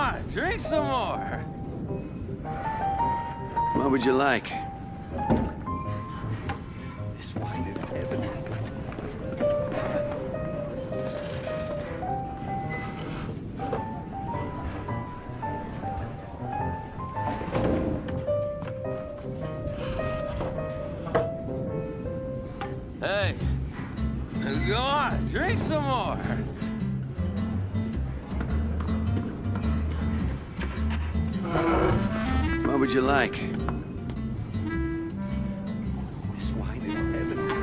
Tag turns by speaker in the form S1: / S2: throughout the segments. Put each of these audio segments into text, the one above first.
S1: on, drink some more.
S2: What would you like?
S3: This wine is heavenly.
S1: Hey, go on, drink some more.
S2: What would you like?
S3: This wine is heavenly.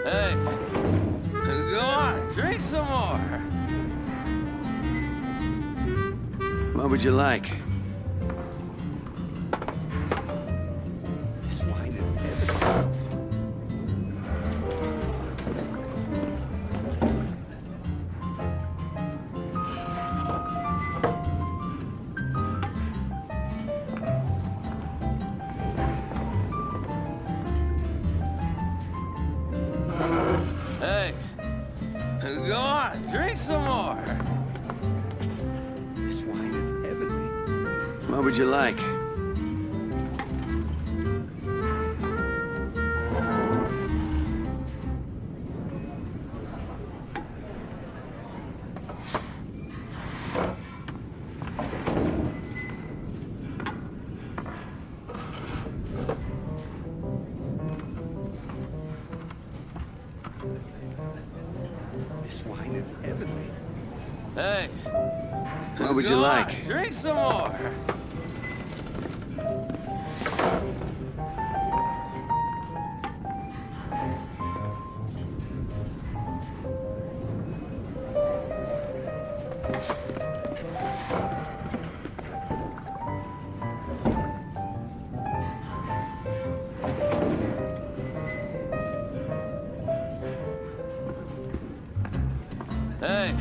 S1: Hey, go on, drink some more.
S2: What would you like?
S3: This wine is heavenly.
S1: Hey, go on, drink some more.
S3: This wine is heavenly.
S2: What would you like?
S3: This wine is heavenly.
S1: Hey,
S2: What would you
S1: go
S2: like?
S1: on, drink some more. Hey,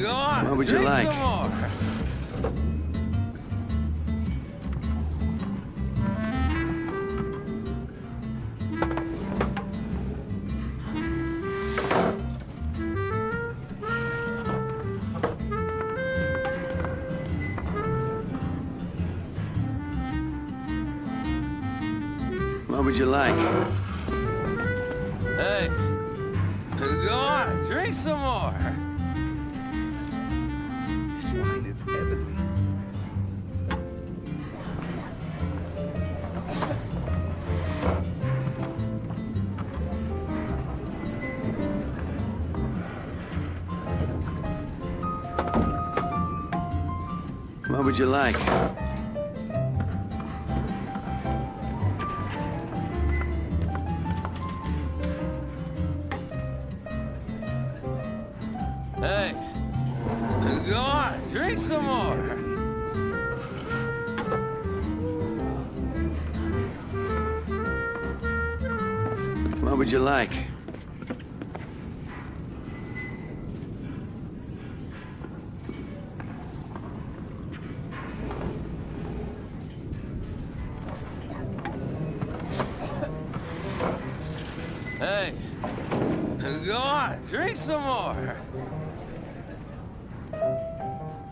S1: go on,
S2: What would you
S1: drink
S2: like?
S1: some more.
S2: What would you like?
S1: Hey, go on, drink some more.
S3: This wine is heavenly.
S2: What would you like?
S1: Hey, go on, drink some more.
S2: What would you like?
S1: Hey, go on, drink some more.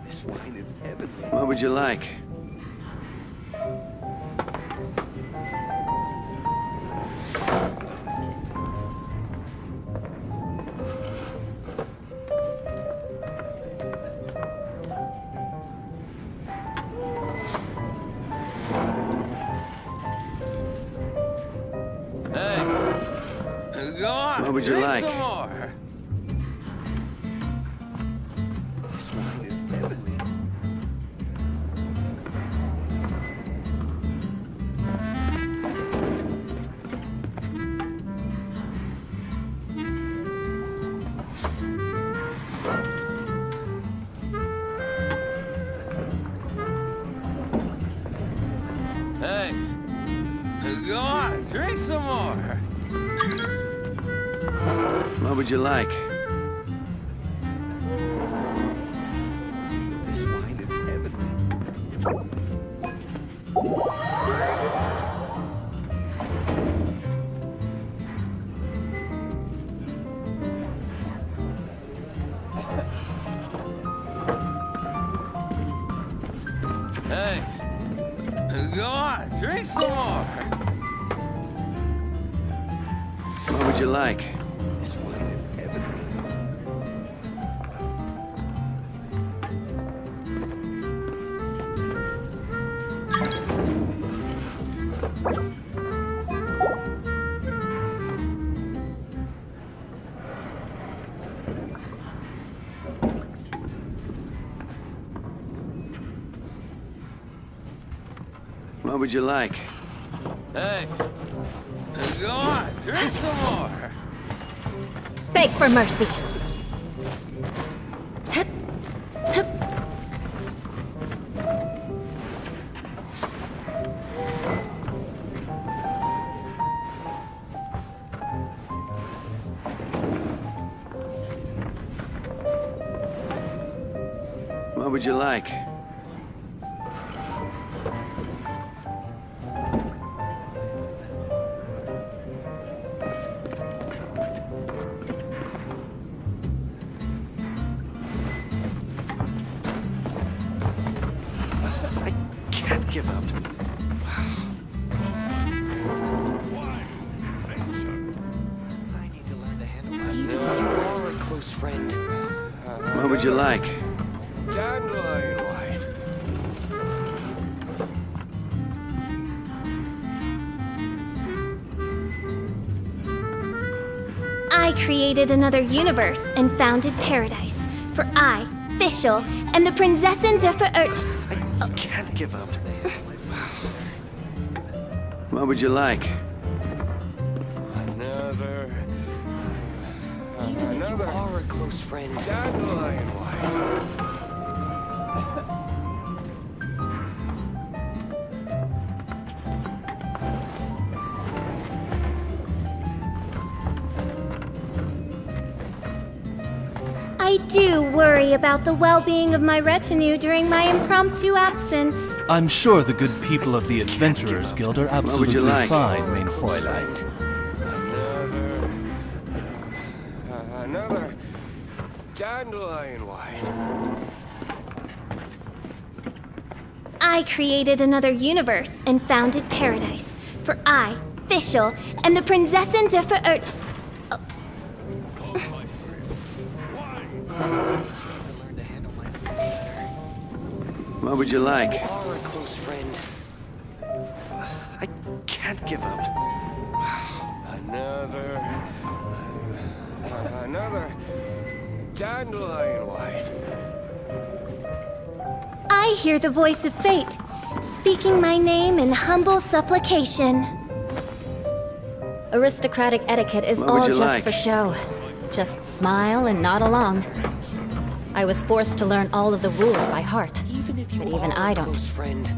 S3: This wine is heavenly.
S2: What would you like?
S1: Hey, go on,
S2: What would you
S1: drink
S2: like?
S1: some more.
S3: This wine is heavenly.
S1: Hey, go on, drink some more.
S2: What would you like?
S3: This wine is heavenly.
S1: Go on, drink some more.
S2: What would you like?
S3: This wine is heavenly.
S2: What would you like?
S1: Hey, go on, drink some more.
S4: Beg for mercy.
S2: What would you like?
S3: I can't give up. I need to learn to handle myself. Even if you are a close friend.
S2: What would you like?
S3: Dandelion wine.
S4: I created another universe and founded paradise. For I, Fischl, am the Prinzessin der
S3: I can't give up.
S2: What would you like?
S1: Another.
S3: Even if you are a close friend. Dandelion wine.
S4: I do worry about the well-being of my retinue during my impromptu absence.
S5: I'm sure the good people of the Adventurers Guild are absolutely
S2: like?
S5: fine, mein Fräulein.
S3: Another dandelion wine.
S4: I created another universe and founded paradise. For I, Fischl, am the Prinzessin der
S2: What would you like?
S3: You are a close friend. I can't give up. Another dandelion wine.
S4: I hear the voice of fate, speaking my name in humble supplication.
S6: Aristocratic etiquette is
S2: What would
S6: all
S2: you
S6: just
S2: like?
S6: for show. Just smile and nod along. I was forced to learn all of the rules by heart.
S3: Even if you
S6: But even
S3: are
S6: I
S3: a
S6: don't.
S3: close friend.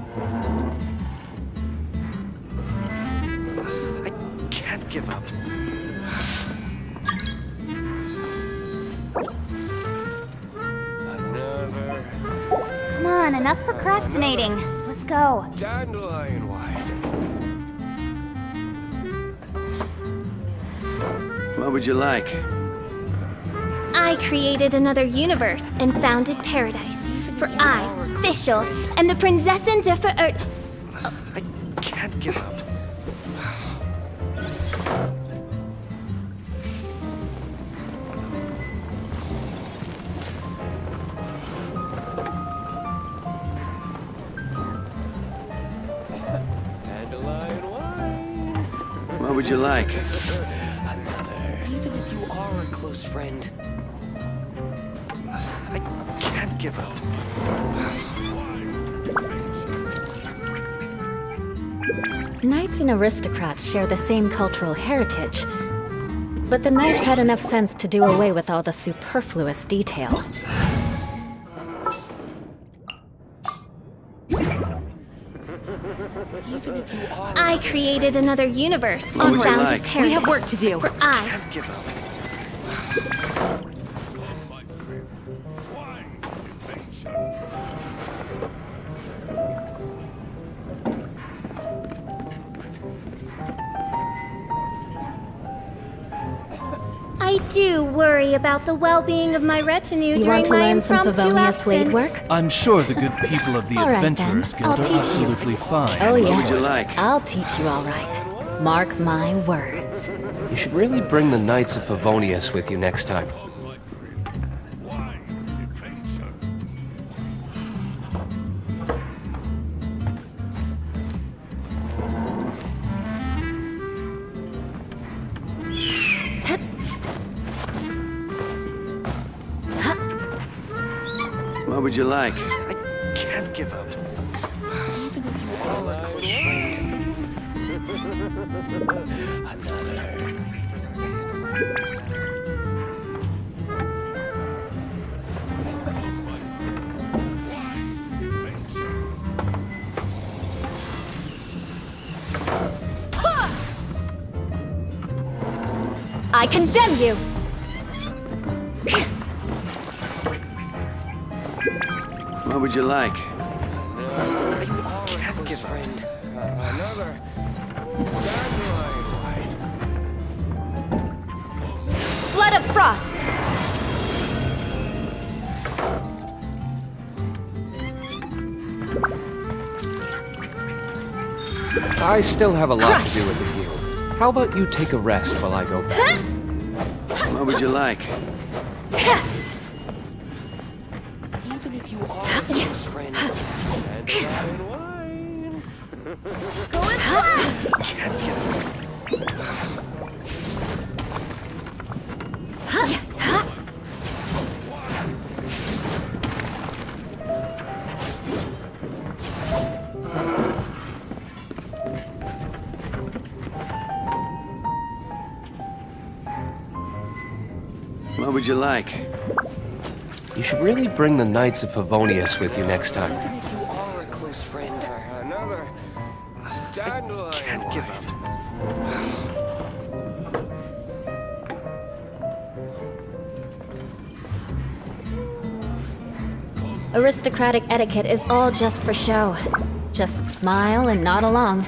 S3: I can't give up.
S4: Come on, enough procrastinating. Let's go.
S3: Dandelion wine.
S2: What would you like?
S4: I created another universe and founded paradise. For I, Fischl, am the Prinzessin der
S3: I can't give up. Dandelion wine.
S2: What would you like?
S3: Even if you are a close friend, I can't give up.
S6: Knights and aristocrats share the same cultural heritage. But the knights had enough sense to do away with all the superfluous detail.
S4: I created another universe
S2: What
S4: and
S2: would you
S4: founded
S2: like?
S4: paradise.
S6: We have work to do.
S4: For I,
S3: Can't give up.
S4: I I do worry about the well-being of my retinue
S6: You
S4: during
S6: want to
S4: my
S6: learn some
S4: impromptu
S6: Favonia's blade
S4: absence.
S6: work?
S5: I'm sure the good people of the
S6: All right,
S5: Adventurers
S6: then. I'll
S5: Guild
S6: teach
S5: are
S6: you.
S5: absolutely fine.
S6: Oh, yes.
S2: would you like?
S6: I'll teach you all right. Mark my words.
S7: You should really bring the Knights of Favonius with you next time.
S2: What would you like?
S3: I can't give up. Even if you are a close friend.
S6: I condemn you!
S2: What would you like?
S3: Can't give up.
S1: Another
S6: Flood of Frost!
S7: I still have a lot to do with the guild. How about you take a rest while I go back?
S2: What would you like?
S3: Even if you are a close friend. Can't give up.
S2: What would you like?
S7: You should really bring the Knights of Favonius with you next time.
S3: Even if you are a close friend.
S1: Another dandelion.
S3: Can't give up.
S6: Aristocratic etiquette is all just for show. Just smile and nod along.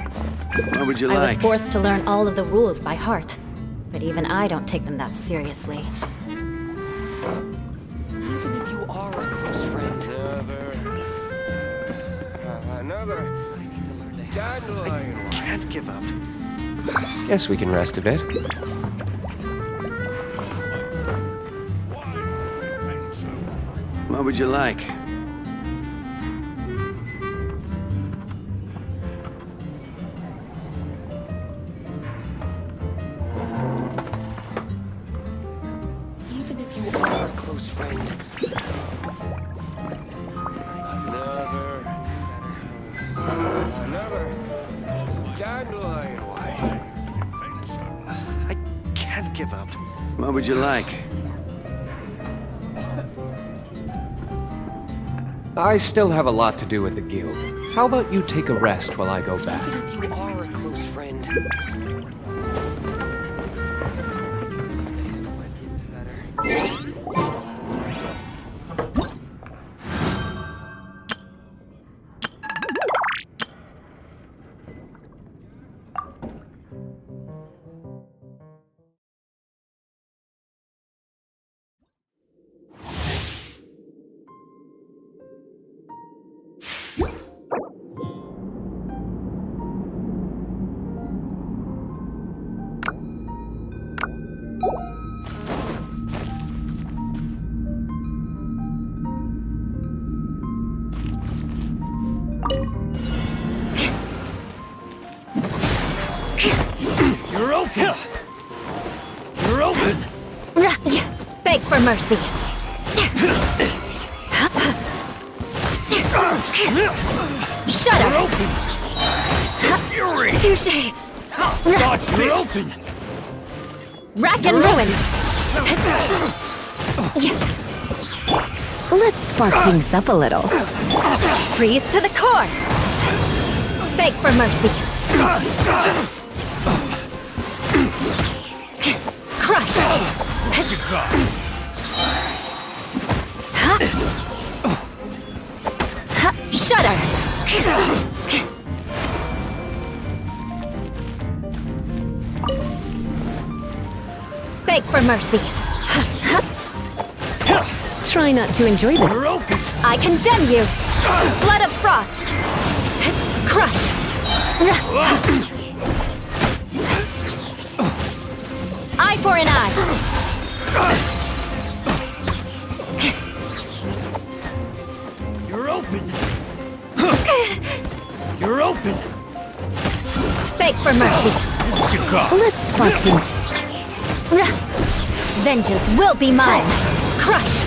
S2: What would you
S6: I was
S2: like?
S6: forced to learn all of the rules by heart, but even I don't take them that seriously.
S3: Even if you are a close friend.
S1: Another
S3: I need to learn to
S1: dandelion.
S3: can't give up.
S7: Guess we can rest a bit.
S2: What would you like?
S3: Even if you are a close friend.
S1: Another dandelion.
S3: I can't give up.
S2: What would you like?
S7: I still have a lot to do with the guild. How about you take a rest while I go back?
S3: Even if you are a close friend.
S5: You're open! You're open!
S6: Beg for mercy. Shut
S5: You're
S6: up!
S5: open! Fury!
S6: Touche!
S5: Thought you're open!
S6: Rack and ruin! Let's spark things up a little. Freeze to the core! Beg for mercy. Crush! Shudder! Beg for mercy. Try not to enjoy this. I condemn you. Blood of frost. Crush. Eye for an eye.
S1: You're open. You're open.
S6: Beg for mercy.
S1: What's your cost?
S6: Let's spark things. Vengeance will be mine. Crush.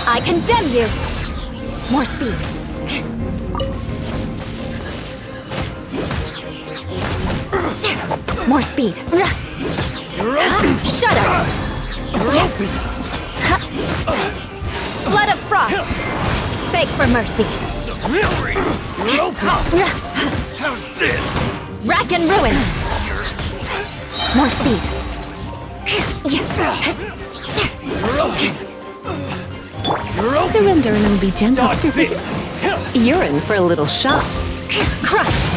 S6: I condemn you. More speed. More speed.
S1: You're open.
S6: Shudder.
S1: You're open.
S6: Blood of frost. Beg for mercy.
S1: Fury. You're open. How's this?
S6: Rack and ruin. More speed.
S1: You're open. You're open.
S6: Surrender and be gentle.
S1: Dodge this.
S6: You're in for a little shock. Crush.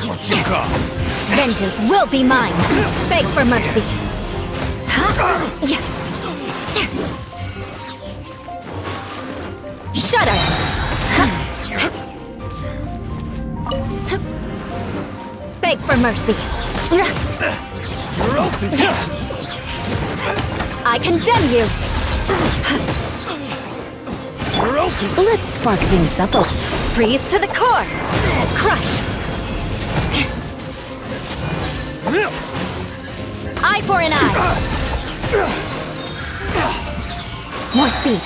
S1: What's your cost?
S6: Vengeance will be mine. Beg for mercy. Shudder. Beg for mercy.
S1: You're open.
S6: I condemn you.
S1: You're open.
S6: Let's spark things up. Freeze to the core. Crush. Eye for an eye. More speed.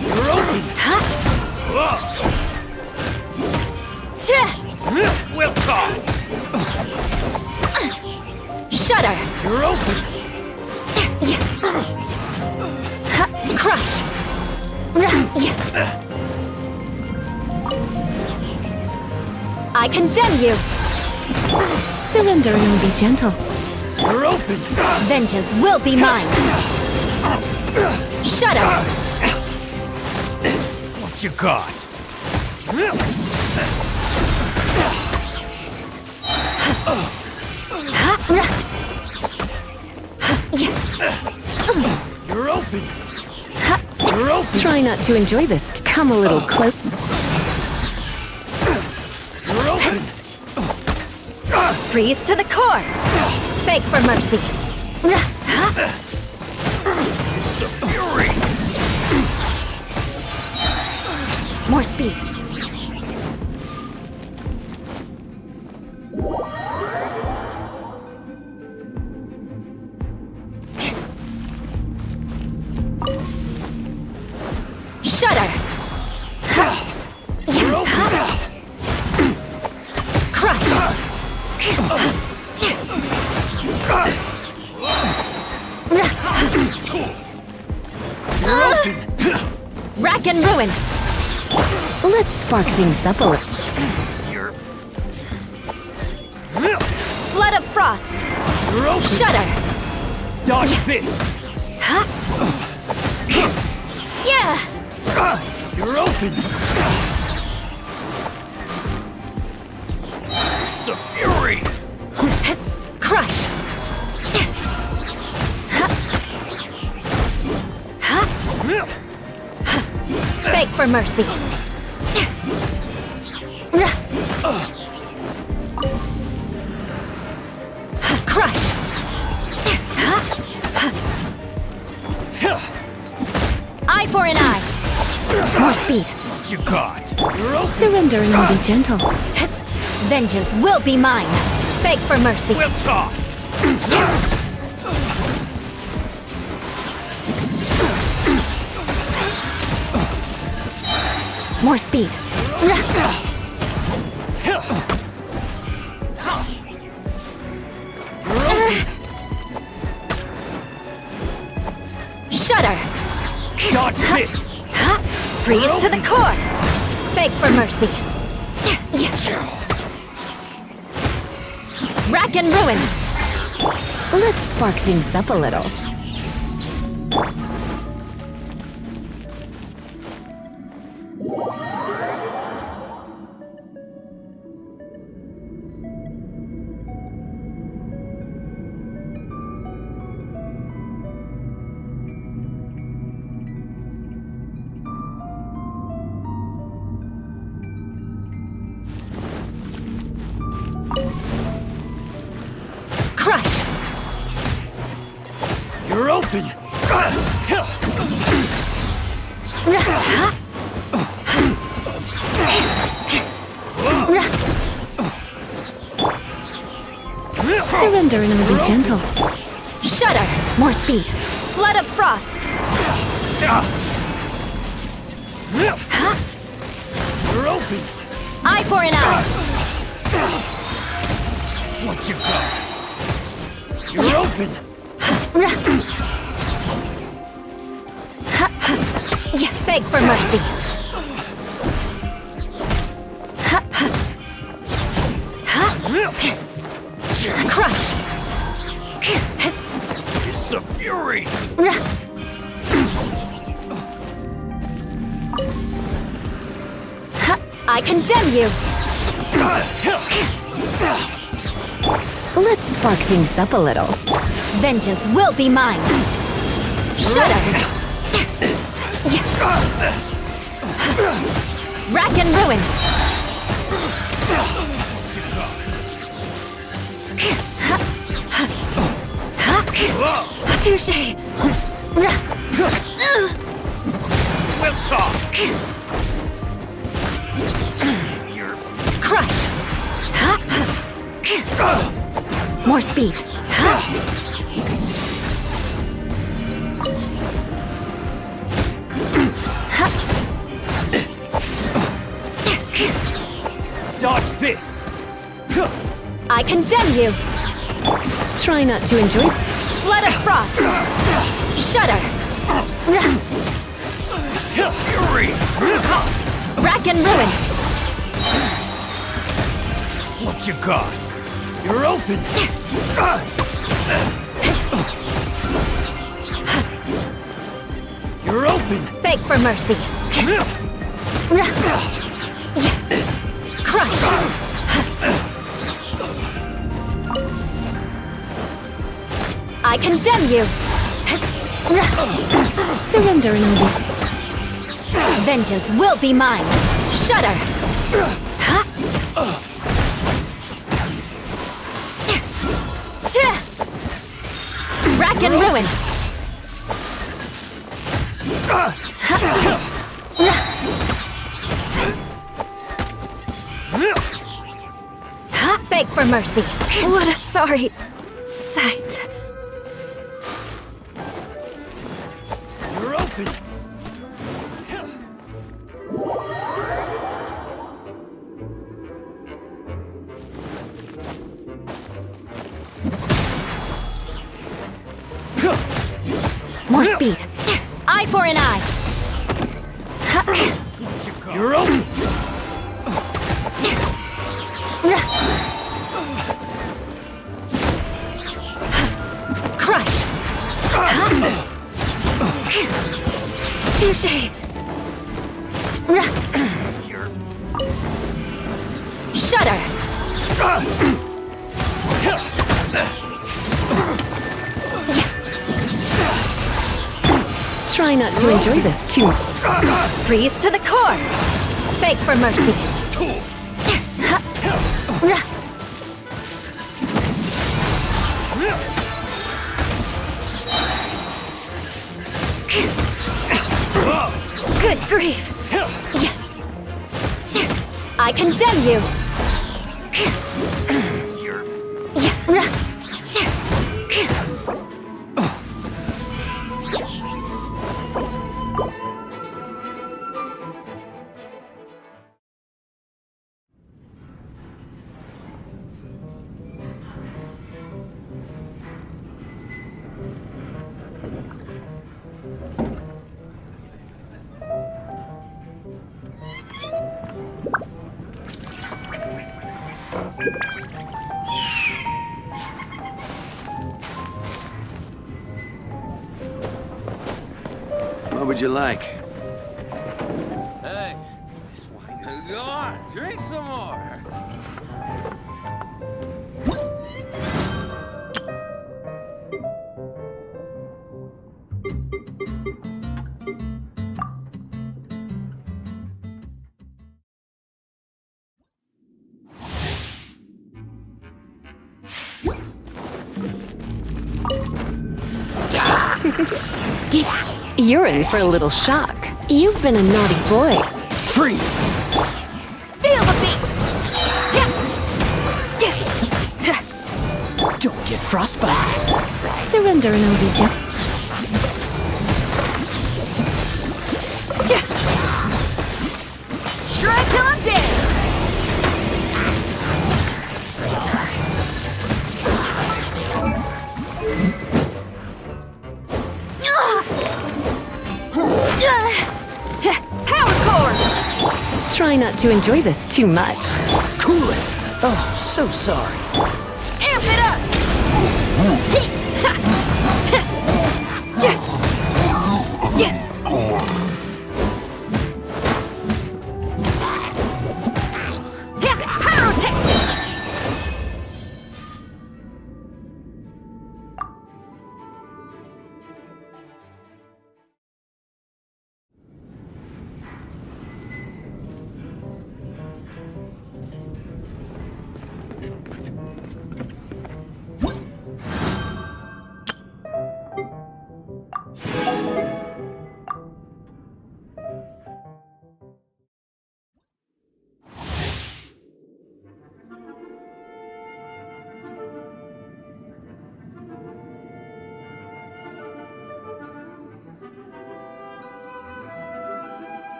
S1: You're open. We'll talk.
S6: Shudder.
S1: You're open.
S6: Crush. I condemn you. Surrender and be gentle.
S1: You're open.
S6: Vengeance will be mine. Shudder.
S1: What you got? You're open. You're open.
S6: Try not to enjoy this. Come a little close.
S1: You're open.
S6: Freeze to the core. Beg for mercy.
S1: It's a fury.
S6: More speed. Shudder.
S1: You're open.
S6: Crush.
S1: You're open.
S6: Rack and ruin. Let's spark things up a little.
S1: You're
S6: Blood of frost.
S1: open.
S6: Shudder.
S1: Dodge this.
S6: Yeah.
S1: You're open. It's a fury.
S6: Crush. Beg for mercy. Crush. Eye for an eye. More speed.
S1: What you got? You're open.
S6: Surrender and be gentle. Vengeance will be mine. Beg for mercy.
S1: We'll talk.
S6: More speed. Shudder.
S1: Dodge this.
S6: Freeze to the core. Beg for mercy. Rack and ruin. Let's spark things up a little.
S1: open!
S6: Surrender and I'll be gentle. Shudder! More speed. Flood of frost!
S1: You're open!
S6: Eye for an eye!
S1: What you got? You're open!
S6: Yeah, beg for mercy. Crush!
S1: It's a fury!
S6: I condemn you! Let's spark things up a little. Vengeance will be mine! Shudder! Rack and ruin! Touché!
S1: We'll talk!
S6: Crush! More speed!
S1: Dodge this!
S6: I condemn you! Try not to enjoy. Flood of frost! Shudder!
S1: Fury!
S6: Rack and ruin!
S1: What you got? You're open! You're open!
S6: Beg for mercy! Crush! I condemn you! Surrender and I'll be. Vengeance will be mine! Shudder! Rack and ruin! Beg for mercy! What a sorry sight!
S1: You're open!
S6: More speed! Eye for an eye!
S1: You're open!
S6: Crush! Touché! Shudder! Try not to enjoy this too much. Freeze to the core! Beg for mercy! Good grief! I condemn you!
S2: What would you like?
S1: Hey, go on, drink some more.
S6: You're in for a little shock. You've been a naughty boy.
S2: Freeze!
S4: Feel the beat!
S2: Don't get frostbite.
S6: Surrender and I'll be just...
S4: Strike till I'm dead! Power core!
S6: Try not to enjoy this too much.
S2: Cool it! Oh, so sorry.
S4: Amp it up!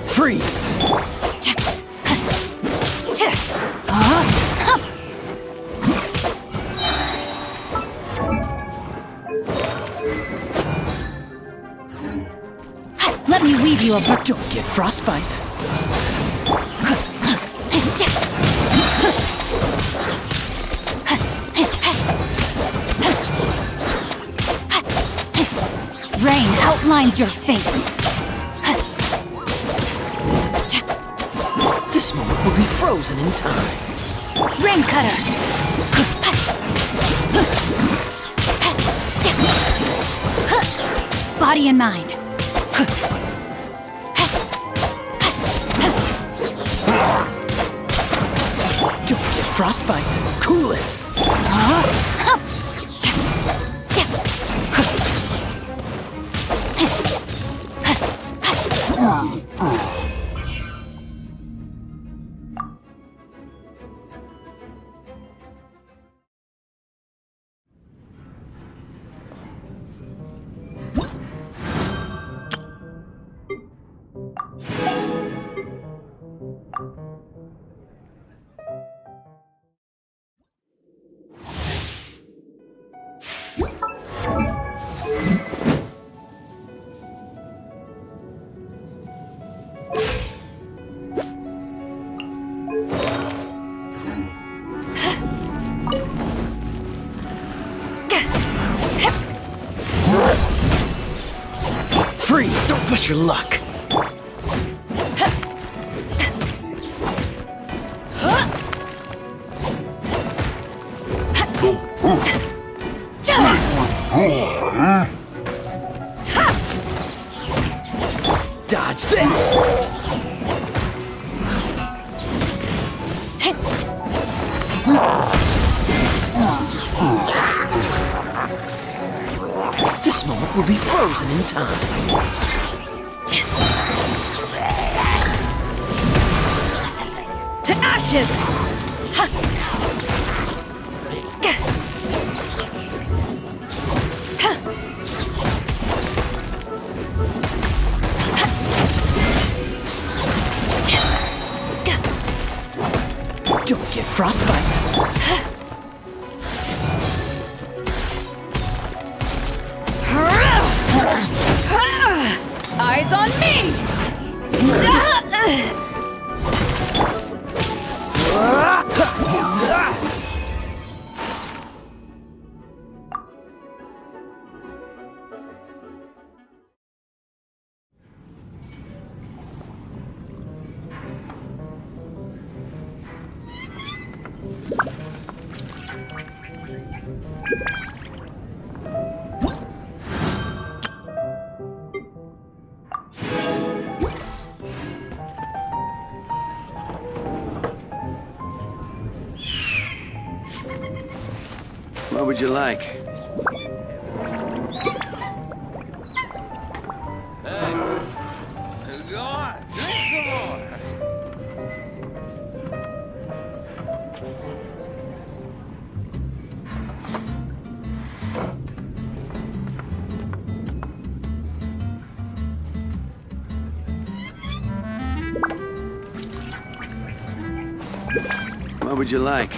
S2: Freeze!
S6: Let me weave you a...
S2: But don't get frostbite.
S6: Rain outlines your fate.
S2: This moment will be frozen in time.
S6: Rain cutter. Body and mind.
S2: Don't get frostbite. Cool it. Free! Don't push your luck. Dodge this! This moment will be frozen in time.
S6: To ashes!
S2: Don't get frostbite.
S6: Eyes on me!
S1: would you like? Hey, go on, drink some more. What would you like?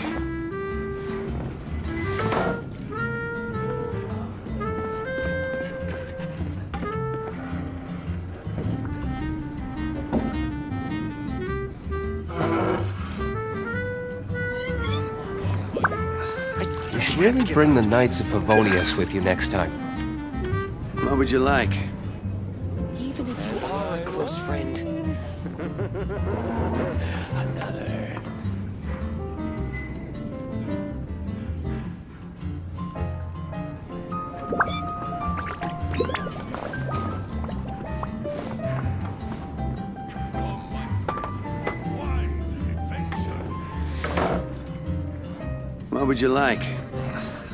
S7: You should really bring the Knights of Favonius with you next time.
S1: What would you like?
S3: Even if you are a close friend.
S1: What would you like?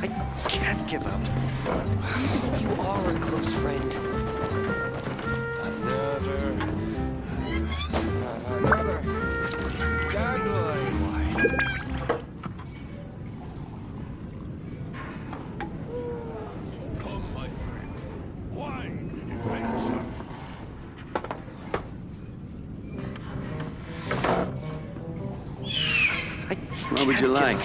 S3: I can't give up. Even if you are a close friend. Another dandelion wine.
S8: Come, my friend. Wine and adventure.
S1: What would you like?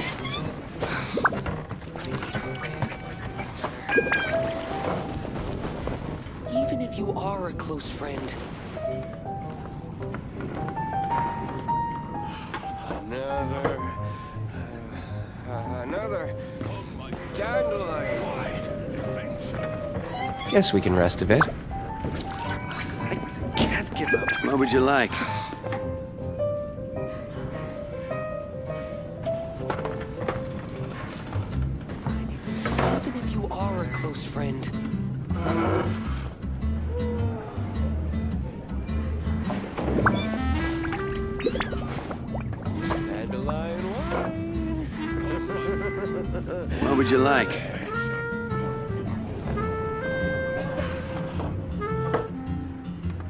S3: Even if you are a close friend. Another dandelion wine.
S7: Guess we can rest a bit.
S3: I can't give up.
S1: What would you like?
S3: Even if you are a close friend. Dandelion wine.
S1: What would you like?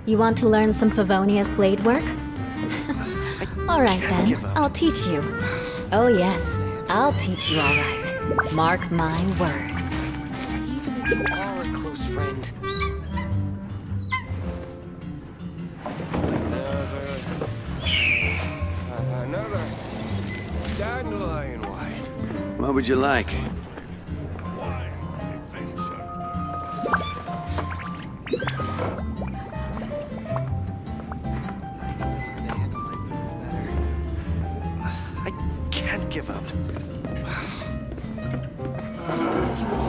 S6: You want to learn some Favonia's blade work? All right then, I'll teach you. Oh yes, I'll teach you all right. Mark my words.
S3: Even if you are a close friend. Another dandelion wine.
S1: What would you like?
S8: Wine and adventure.
S3: I can't give up.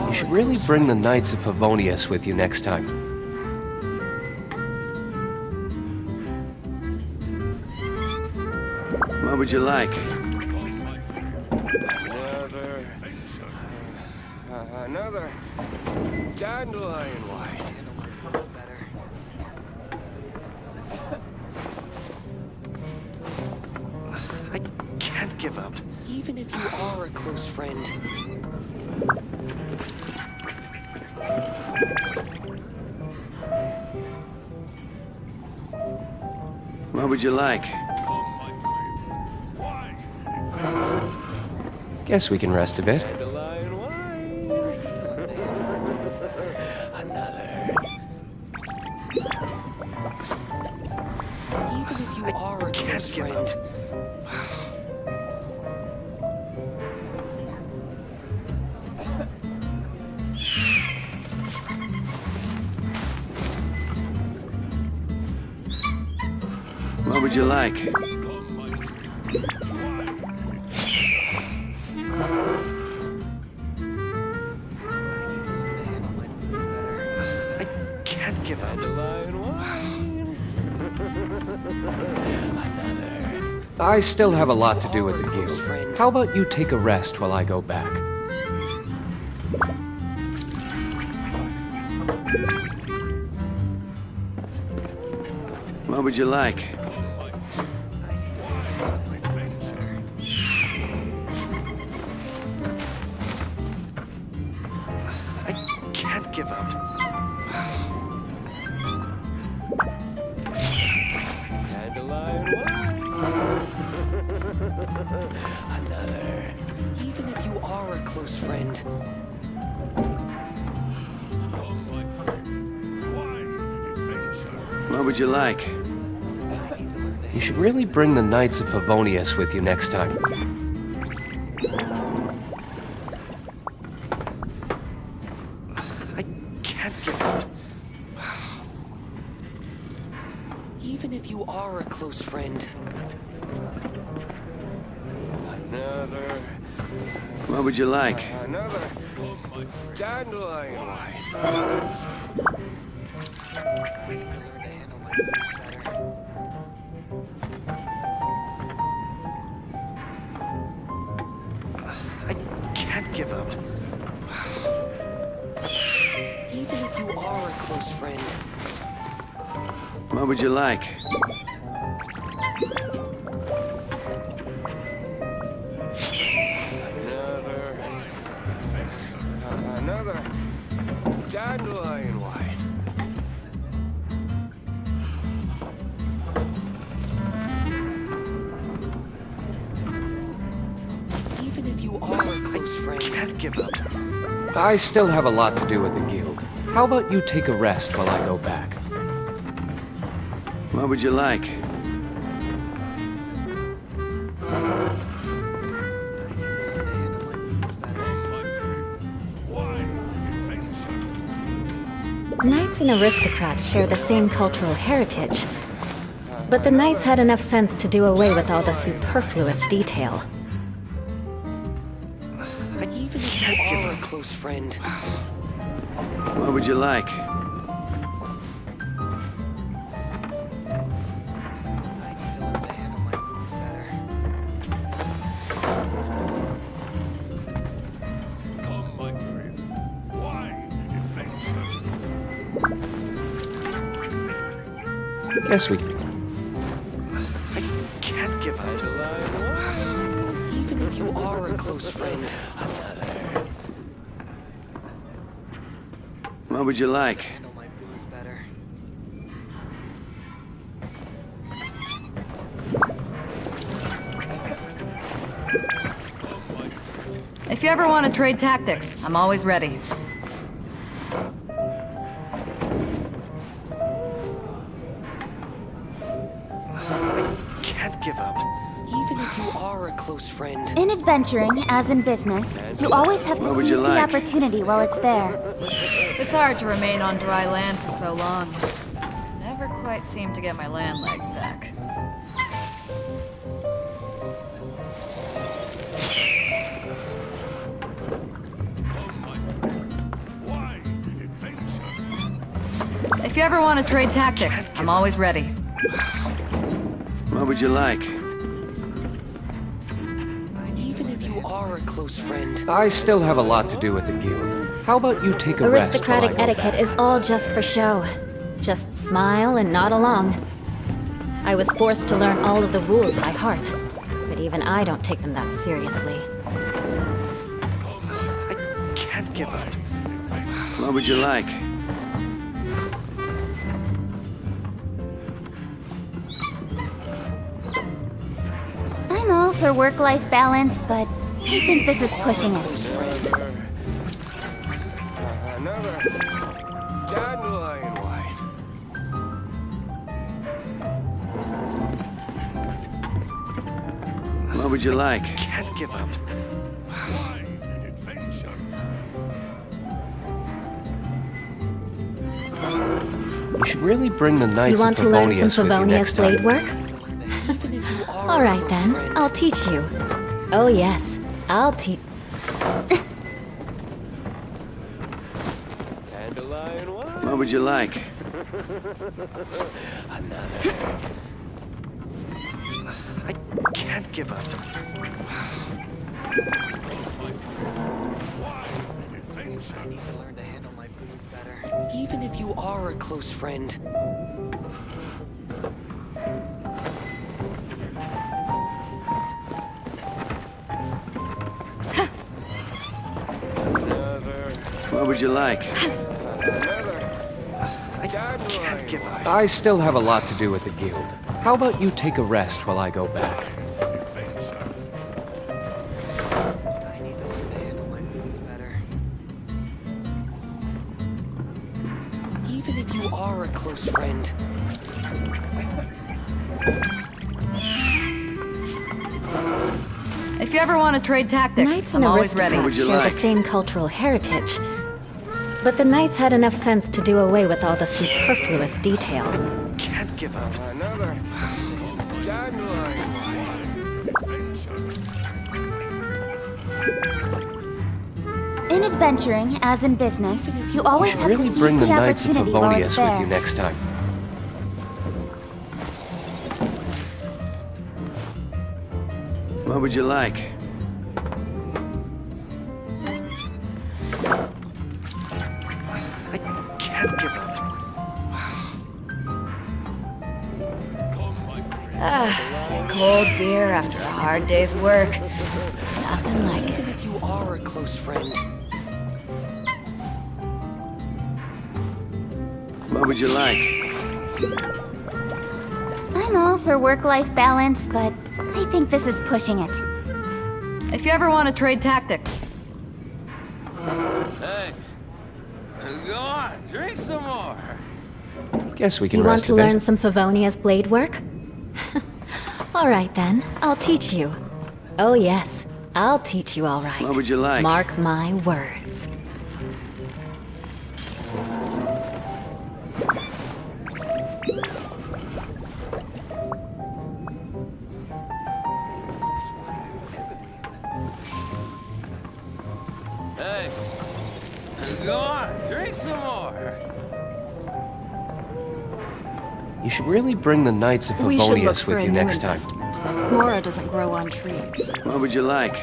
S7: You should really bring the Knights of Favonius with you next time.
S1: What would you like?
S3: Another dandelion wine. I can't give up. Even if you are a close friend.
S1: What would you like?
S7: Guess we can rest a bit.
S3: Dandelion wine. Another. Even if you are a close friend.
S1: What would you like?
S3: I can't give up.
S7: I still have a lot to do with the guild. How about you take a rest while I go back?
S1: What would you like?
S2: give up.
S3: Dandelion Another. Even if you are a close friend.
S8: Come, my friend. Why an adventure?
S2: What would you like?
S7: You should really bring the Knights of Favonius with you next time.
S2: I can't give up.
S3: Even if you are a close friend. Another.
S2: What would you like?
S3: Another. Dandelion wine.
S2: I can't give up.
S3: Even if you are a close friend.
S2: What would you like?
S3: Another dandelion wine. Even if you are a close friend.
S2: Can't give up.
S7: I still have a lot to do with the guild. How about you take a rest while I go back?
S2: What would you like?
S6: Knights and aristocrats share the same cultural heritage, but the knights had enough sense to do away with all the superfluous detail.
S3: Even if you are a close friend.
S2: What would you like?
S8: Come, my friend. Why an adventure?
S7: Guess we...
S2: I can't give up.
S3: Even if you are a close friend.
S2: What would you like?
S3: Handle my booze better.
S9: If you ever want to trade tactics, I'm always ready.
S2: Can't give up.
S3: Even if you are a close friend.
S4: In adventuring, as in business, you always have to
S2: What would
S4: seize
S2: you
S4: the
S2: like?
S4: opportunity while it's there.
S9: It's hard to remain on dry land for so long. Never quite seem to get my land legs back.
S8: Why an adventure?
S9: If you ever want to trade tactics, I'm always ready.
S2: What would you like?
S3: Even if you are a close friend.
S7: I still have a lot to do with the guild. How about you take a rest while I
S6: Aristocratic
S7: go
S6: etiquette
S7: back?
S6: is all just for show. Just smile and nod along. I was forced to learn all of the rules by heart, but even I don't take them that seriously.
S2: I can't give up. What would you like?
S4: I'm all for work-life balance, but I think this is pushing it.
S3: Another dandelion wine.
S2: What would you like? Can't give up.
S8: Why an adventure?
S7: You should really bring the
S6: You
S7: Knights
S6: want
S7: of
S6: to learn
S7: Favonius
S6: some
S7: with you next
S6: Favonius blade
S7: time.
S6: work?
S3: Even if you are
S6: All
S3: a
S6: right
S3: close
S6: then,
S3: friend.
S6: I'll teach you. Oh yes, I'll teach.
S3: Dandelion wine.
S2: What would you like? I can't give up.
S8: Why an adventure?
S3: I need to learn to handle my booze better. Even if you are a close friend.
S2: What would you like? I can't give up.
S7: I still have a lot to do at the guild. How about you take a rest while I go back?
S8: Adventure.
S3: I need to learn to handle my booze better. Even if you are a close friend,
S9: If you ever want to trade tactics,
S6: Knights
S9: I'm
S6: and
S9: always ready.
S6: aristocrats
S2: you
S6: share
S2: like?
S6: the same cultural heritage. But the knights had enough sense to do away with all the superfluous detail.
S2: Can't give up.
S3: another dandelion.
S10: In adventuring, as in business, you
S7: You
S10: always
S7: should
S10: have
S7: really
S10: to seize
S7: bring the
S10: the
S7: Knights of
S10: opportunity while it's
S7: Favonius with
S10: there.
S7: you next time.
S2: What would you like? I can't give up.
S9: Cold beer after a hard day's work. Nothing like it.
S3: Even if you are a close friend,
S2: What would you like?
S10: I'm all for work-life balance, but I think this is pushing it.
S9: If you ever want to trade tactics,
S1: Hey, go on, drink some more.
S7: Guess we can
S6: You want
S7: rest
S6: to
S7: a bit.
S6: learn some Favonia's blade work? All right then, I'll teach you. Oh yes, I'll teach you all right.
S2: What would you like?
S6: Mark my words.
S1: Hey, go on, drink some more.
S7: You should really bring the Knights of
S11: We should look
S7: Favonius
S11: for
S7: with
S11: a
S7: you
S11: new
S7: next time.
S11: investment. Mora doesn't grow on trees.
S2: What would you like?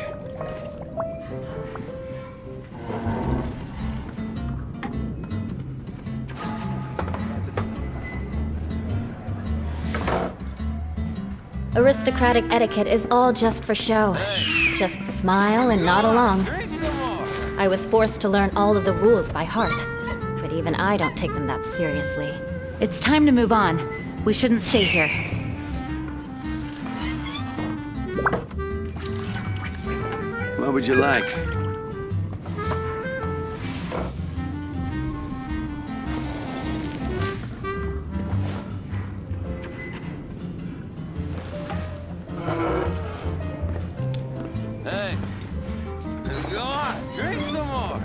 S6: Aristocratic etiquette is all just for show. Just smile and nod along.
S1: Drink some more.
S6: I was forced to learn all of the rules by heart, but even I don't take them that seriously.
S11: It's time to move on. We shouldn't stay here.
S2: What would you like?
S1: Hey, go on, drink some more.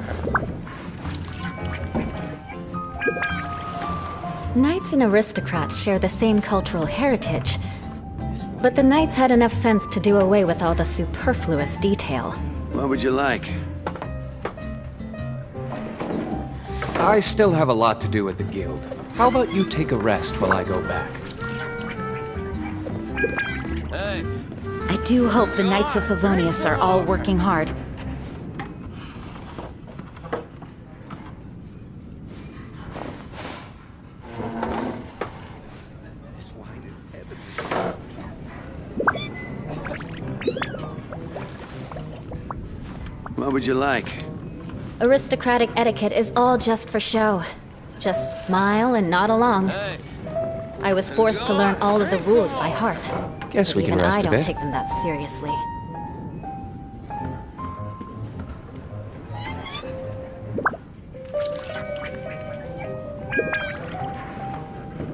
S6: Knights and aristocrats share the same cultural heritage, but the knights had enough sense to do away with all the superfluous detail.
S2: What would you like?
S7: I still have a lot to do at the guild. How about you take a rest while I go back?
S1: Hey,
S11: I do hope the Knights of Favonius are all working hard.
S2: What would you like?
S6: Aristocratic etiquette is all just for show. Just smile and nod along.
S1: hey,
S6: I was forced to learn all of the rules by heart.
S7: Guess
S6: but
S7: we can
S6: even
S7: rest
S6: I
S7: a
S6: don't
S7: bit.
S6: take them that seriously.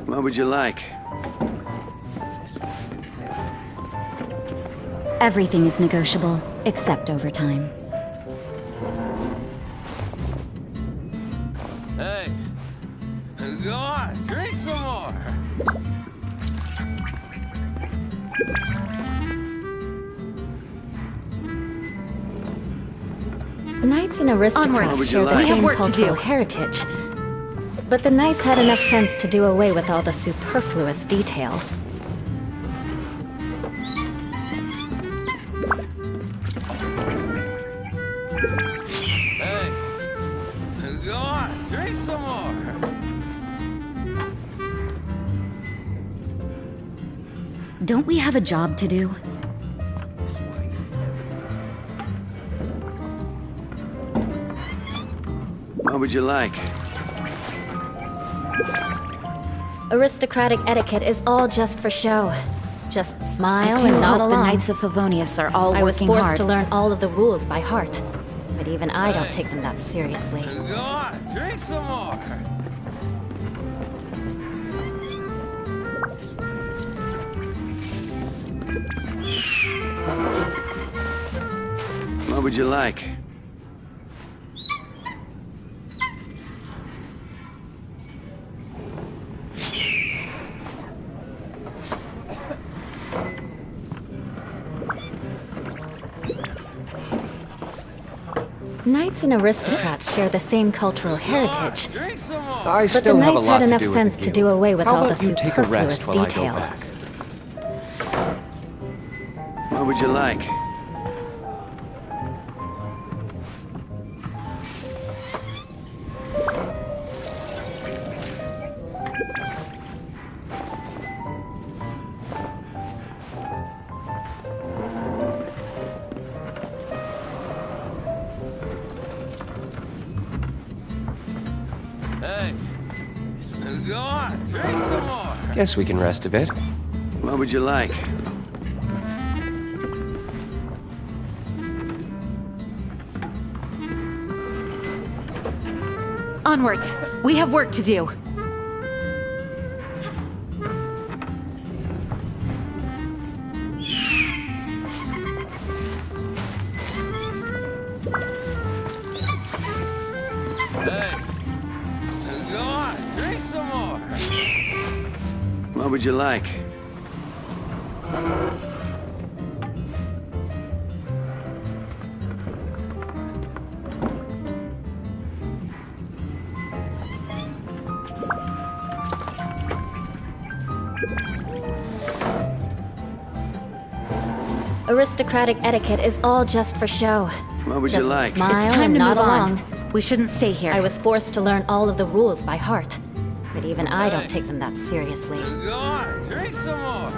S2: What would you like?
S11: Everything is negotiable, except overtime.
S1: hey, go on, drink some more.
S6: Knights and
S2: What
S6: aristocrats
S2: would you
S6: share
S2: like?
S6: the
S2: We have
S6: same
S11: work to
S6: cultural
S11: do.
S6: heritage. But the knights had enough sense to do away with all the superfluous detail.
S1: Hey, go on, drink some more.
S11: Don't we have a job to do?
S2: What would you like?
S6: Aristocratic etiquette is all just for show. Just smile
S11: I do
S6: and nod
S11: hope the
S6: along.
S11: Knights of Favonius are all
S6: I was
S11: working
S6: forced
S11: hard.
S6: to learn all of the rules by heart. But even I don't take them that seriously.
S1: Go on, drink some more.
S2: What would you like?
S6: Knights and aristocrats share the same cultural heritage,
S1: Drink some more.
S7: I
S6: but the
S7: still have a
S6: knights
S7: lot
S6: had
S7: to
S6: enough
S7: do with
S6: sense
S7: the
S6: to
S7: guild.
S6: do away with
S7: How
S6: all the
S7: about you take a
S6: superfluous
S7: rest while I go
S6: detail.
S7: back?
S2: What would you like?
S1: Hey, go on, drink some more.
S7: Guess we can rest a bit.
S2: What would you like?
S11: Onwards! We have work to do.
S1: Hey, go on, drink some more.
S2: What would you like?
S6: Aristocratic etiquette is all just for show.
S2: What would
S6: Just
S2: you like?
S6: smile
S11: It's time
S6: and
S11: to
S6: nod
S11: move
S6: along.
S11: on. We shouldn't stay here.
S6: I was forced to learn all of the rules by heart. But even I don't take them that seriously.
S1: Go on, drink some more.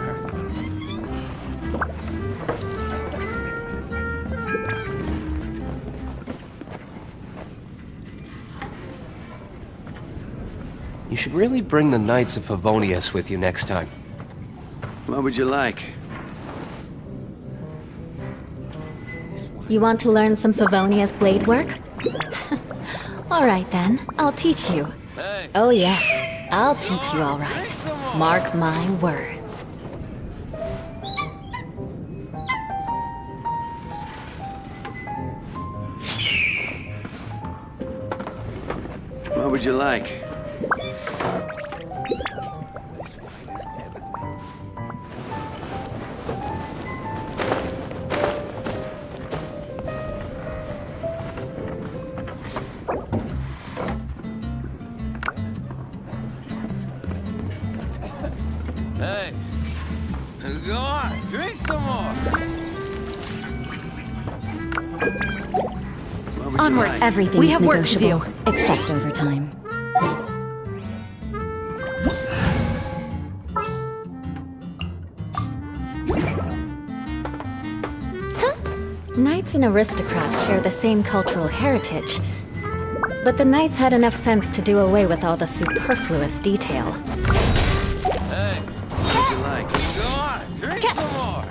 S7: You should really bring the Knights of Favonius with you next time.
S2: What would you like?
S6: You want to learn some Favonia's blade work? Alright then, I'll teach you.
S1: Hey,
S6: Oh yes, I'll teach you
S1: drink
S6: alright.
S1: some more.
S6: Mark my words.
S2: What would you like?
S1: Hey, go on, drink some more.
S2: What would you
S11: Onwards!
S2: like?
S11: Everything's
S10: We have work to
S11: negotiable,
S10: do.
S11: except overtime.
S6: Knights and aristocrats share the same cultural heritage. But the knights had enough sense to do away with all the superfluous detail.
S1: Hey,
S2: What would you like?
S1: go on, drink some more.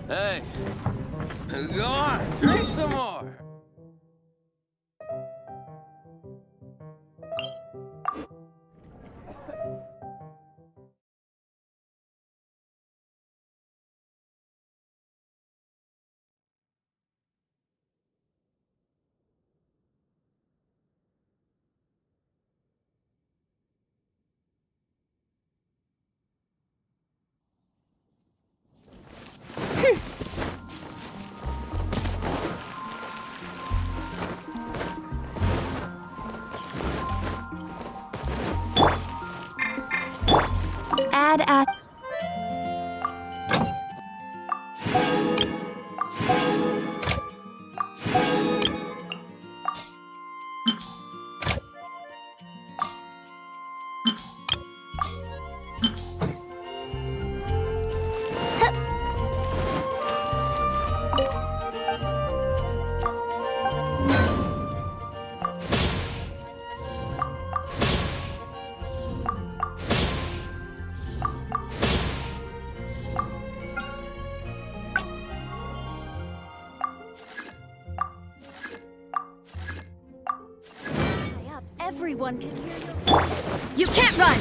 S1: Hey, go on, drink some more.
S4: bad at...
S11: Everyone can hear your voice. You can't run!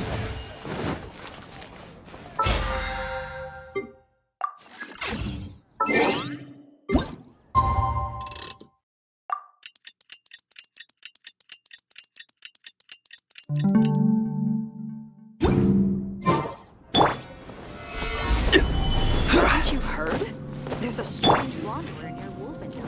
S3: Haven't you heard? There's a strange wanderer near Wolfenhill.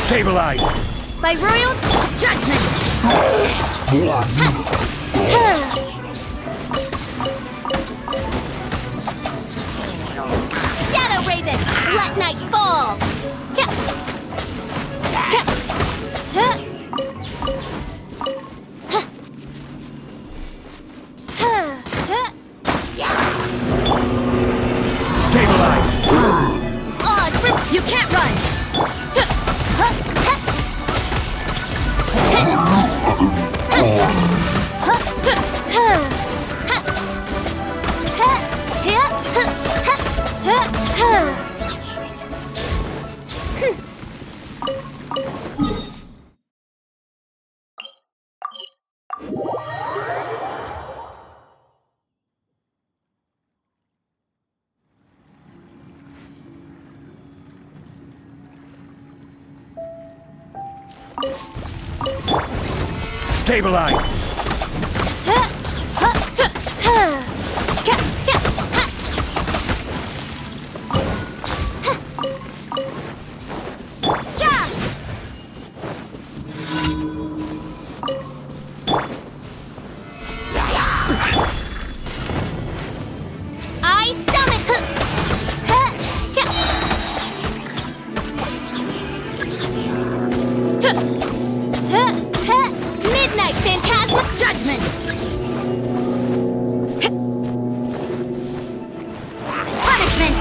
S2: Stabilize!
S4: By royal judgment! Shadow Raven, let night fall!
S2: Stabilize!
S11: You can't run!
S2: Stabilize!
S4: I summon! Midnight Phantasma Judgment! Punishment!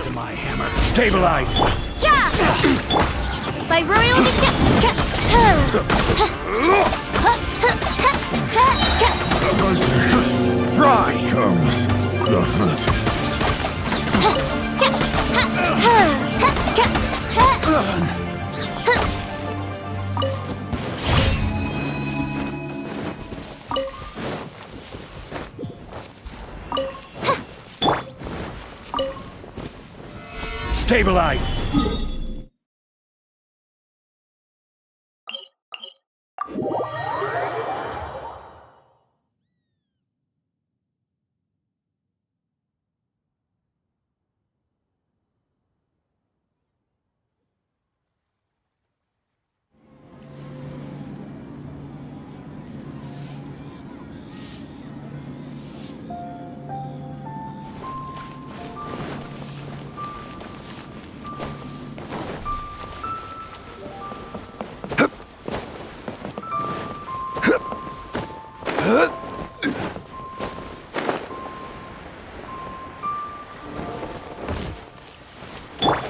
S2: To my hammer. Stabilize!
S4: Yeah! By royal
S8: Right comes the hunt. Stabilize!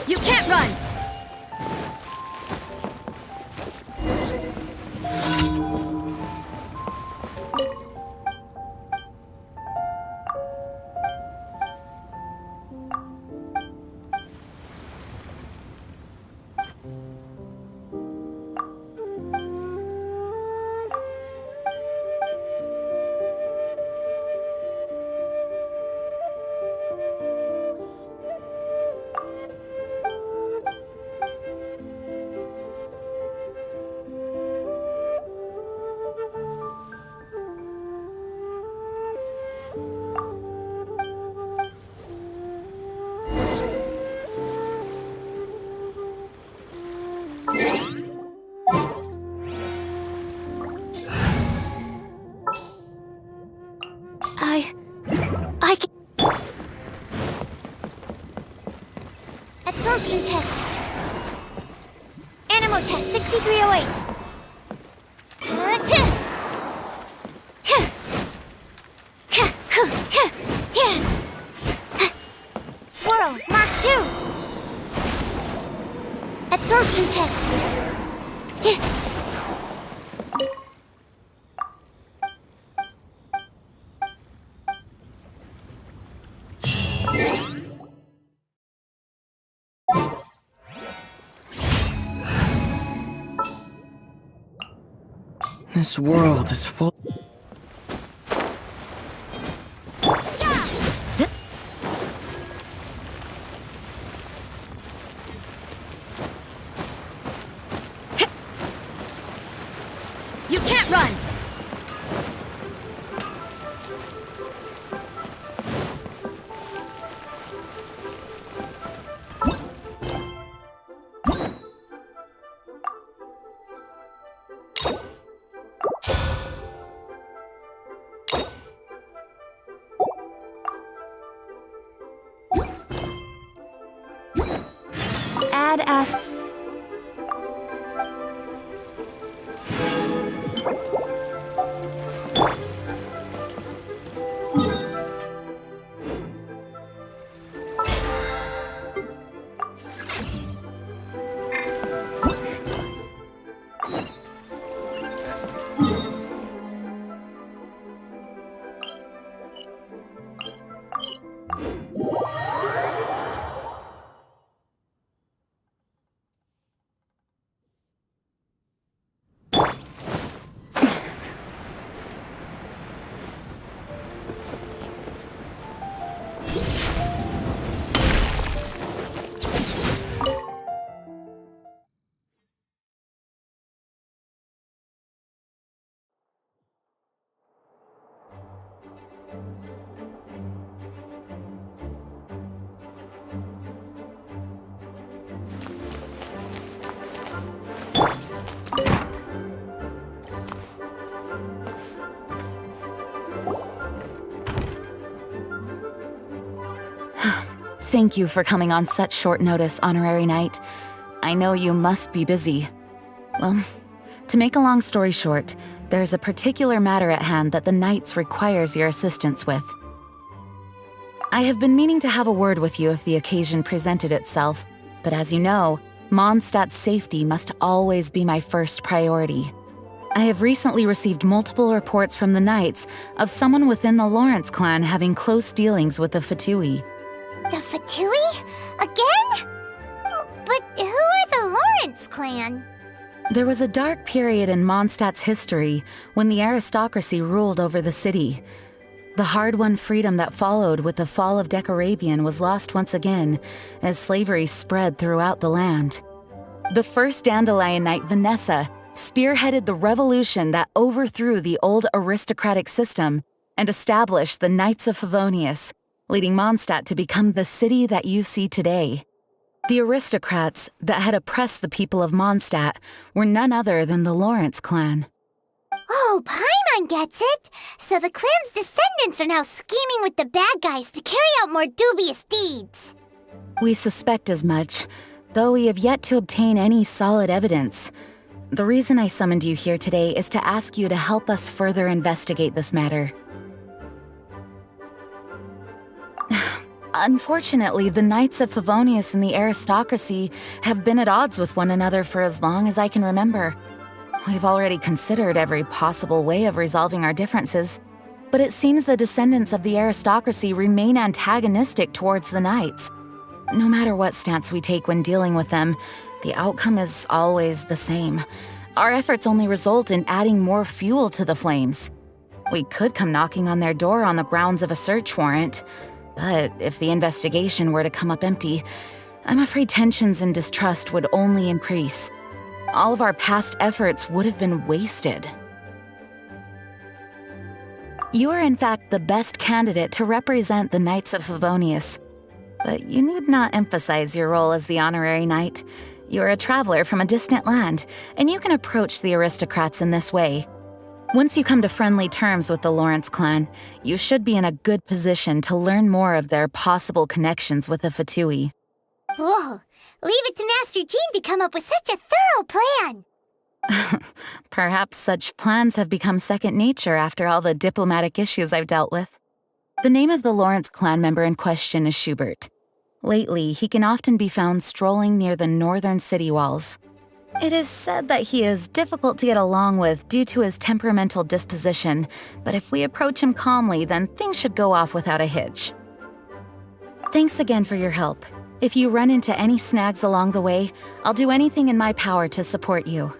S3: You can't run!
S4: I can...
S10: Absorption test. Animal test 6308. Swirl, Mark 2. Absorption test.
S5: This world is full.
S3: You can't run!
S4: Add as...
S11: Thank you for coming on such short notice, Honorary Knight. I know you must be busy. Well, to make a long story short, there's a particular matter at hand that the Knights requires your assistance with. I have been meaning to have a word with you if the occasion presented itself, but as you know, Mondstadt's safety must always be my first priority. I have recently received multiple reports from the Knights of someone within the Lawrence clan having close dealings with the Fatui.
S10: The Fatui? Again? But who are the Lawrence clan?
S11: There was a dark period in Mondstadt's history when the aristocracy ruled over the city. The hard-won freedom that followed with the fall of Decorabian was lost once again as slavery spread throughout the land. The first Dandelion Knight, Vanessa, spearheaded the revolution that overthrew the old aristocratic system and established the Knights of Favonius, leading Mondstadt to become the city that you see today. The aristocrats that had oppressed the people of Mondstadt were none other than the Lawrence clan.
S10: Oh, Paimon gets it! So the clan's descendants are now scheming with the bad guys to carry out more dubious deeds.
S11: We suspect as much, though we have yet to obtain any solid evidence. The reason I summoned you here today is to ask you to help us further investigate this matter. Unfortunately, the Knights of Favonius and the aristocracy have been at odds with one another for as long as I can remember. We've already considered every possible way of resolving our differences, but it seems the descendants of the aristocracy remain antagonistic towards the Knights. No matter what stance we take when dealing with them, the outcome is always the same. Our efforts only result in adding more fuel to the flames. We could come knocking on their door on the grounds of a search warrant, but if the investigation were to come up empty, I'm afraid tensions and distrust would only increase. All of our past efforts would have been wasted. You are in fact the best candidate to represent the Knights of Favonius. But you need not emphasize your role as the honorary knight. You're a traveler from a distant land, and you can approach the aristocrats in this way. Once you come to friendly terms with the Lawrence clan, you should be in a good position to learn more of their possible connections with the Fatui.
S10: Whoa, leave it to Master Jean to come up with such a thorough plan.
S11: Perhaps such plans have become second nature after all the diplomatic issues I've dealt with. The name of the Lawrence clan member in question is Schubert. Lately, he can often be found strolling near the northern city walls. It is said that he is difficult to get along with due to his temperamental disposition, but if we approach him calmly, then things should go off without a hitch. Thanks again for your help. If you run into any snags along the way, I'll do anything in my power to support you.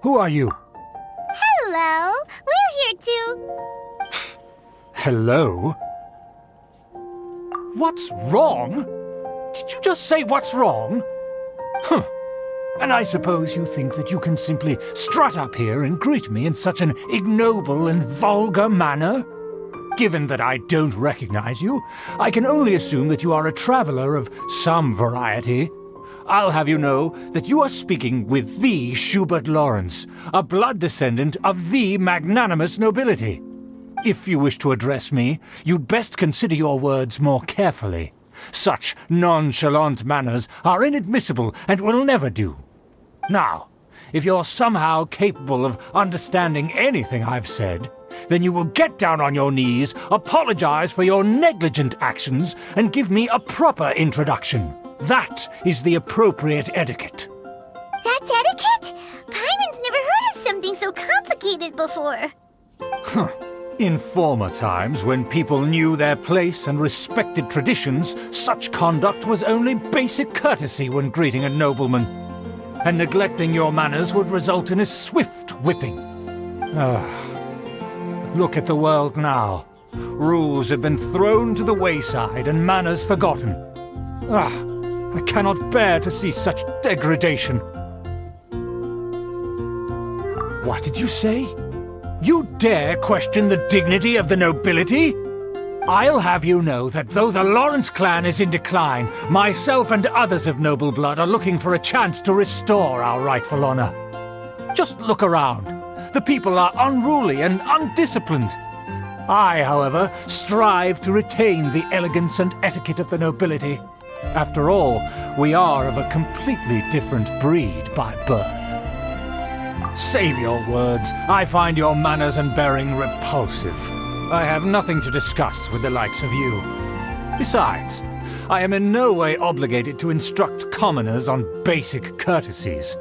S12: Who are you?
S10: Hello, we're here to...
S12: Hello? What's wrong? Did you just say what's wrong? Huh. And I suppose you think that you can simply strut up here and greet me in such an ignoble and vulgar manner? Given that I don't recognize you, I can only assume that you are a traveler of some variety. I'll have you know that you are speaking with the Schubert Lawrence, a blood descendant of the magnanimous nobility. If you wish to address me, you'd best consider your words more carefully. Such nonchalant manners are inadmissible and will never do. Now, if you're somehow capable of understanding anything I've said, then you will get down on your knees, apologize for your negligent actions, and give me a proper introduction. That is the appropriate etiquette.
S10: That's etiquette? Paimon's never heard of something so complicated before.
S12: In former times, when people knew their place and respected traditions, such conduct was only basic courtesy when greeting a nobleman. And neglecting your manners would result in a swift whipping. Look at the world now. Rules have been thrown to the wayside and manners forgotten. I cannot bear to see such degradation. What did you say? You dare question the dignity of the nobility? I'll have you know that though the Lawrence clan is in decline, myself and others of noble blood are looking for a chance to restore our rightful honor. Just look around. The people are unruly and undisciplined. I, however, strive to retain the elegance and etiquette of the nobility. After all, we are of a completely different breed by birth. Save your words. I find your manners and bearing repulsive. I have nothing to discuss with the likes of you. Besides, I am in no way obligated to instruct commoners on basic courtesies.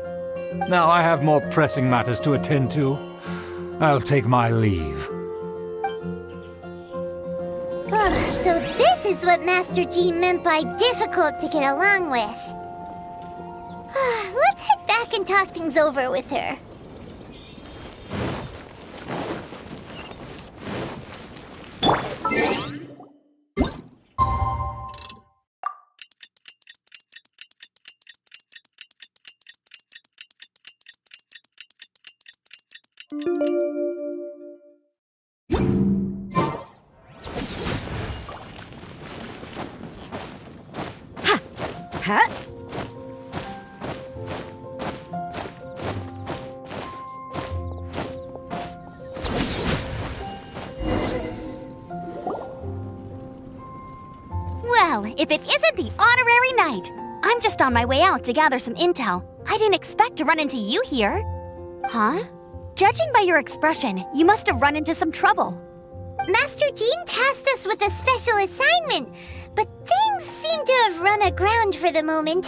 S12: Now I have more pressing matters to attend to. I'll take my leave.
S10: So this is what Master G meant by difficult to get along with. Let's head back and talk things over with her.
S3: Huh?
S10: Well, if it isn't the honorary knight. I'm just on my way out to gather some intel. I didn't expect to run into you here. Huh? Judging by your expression, you must have run into some trouble. Master Jean tasked us with a special assignment, but things seem to have run aground for the moment.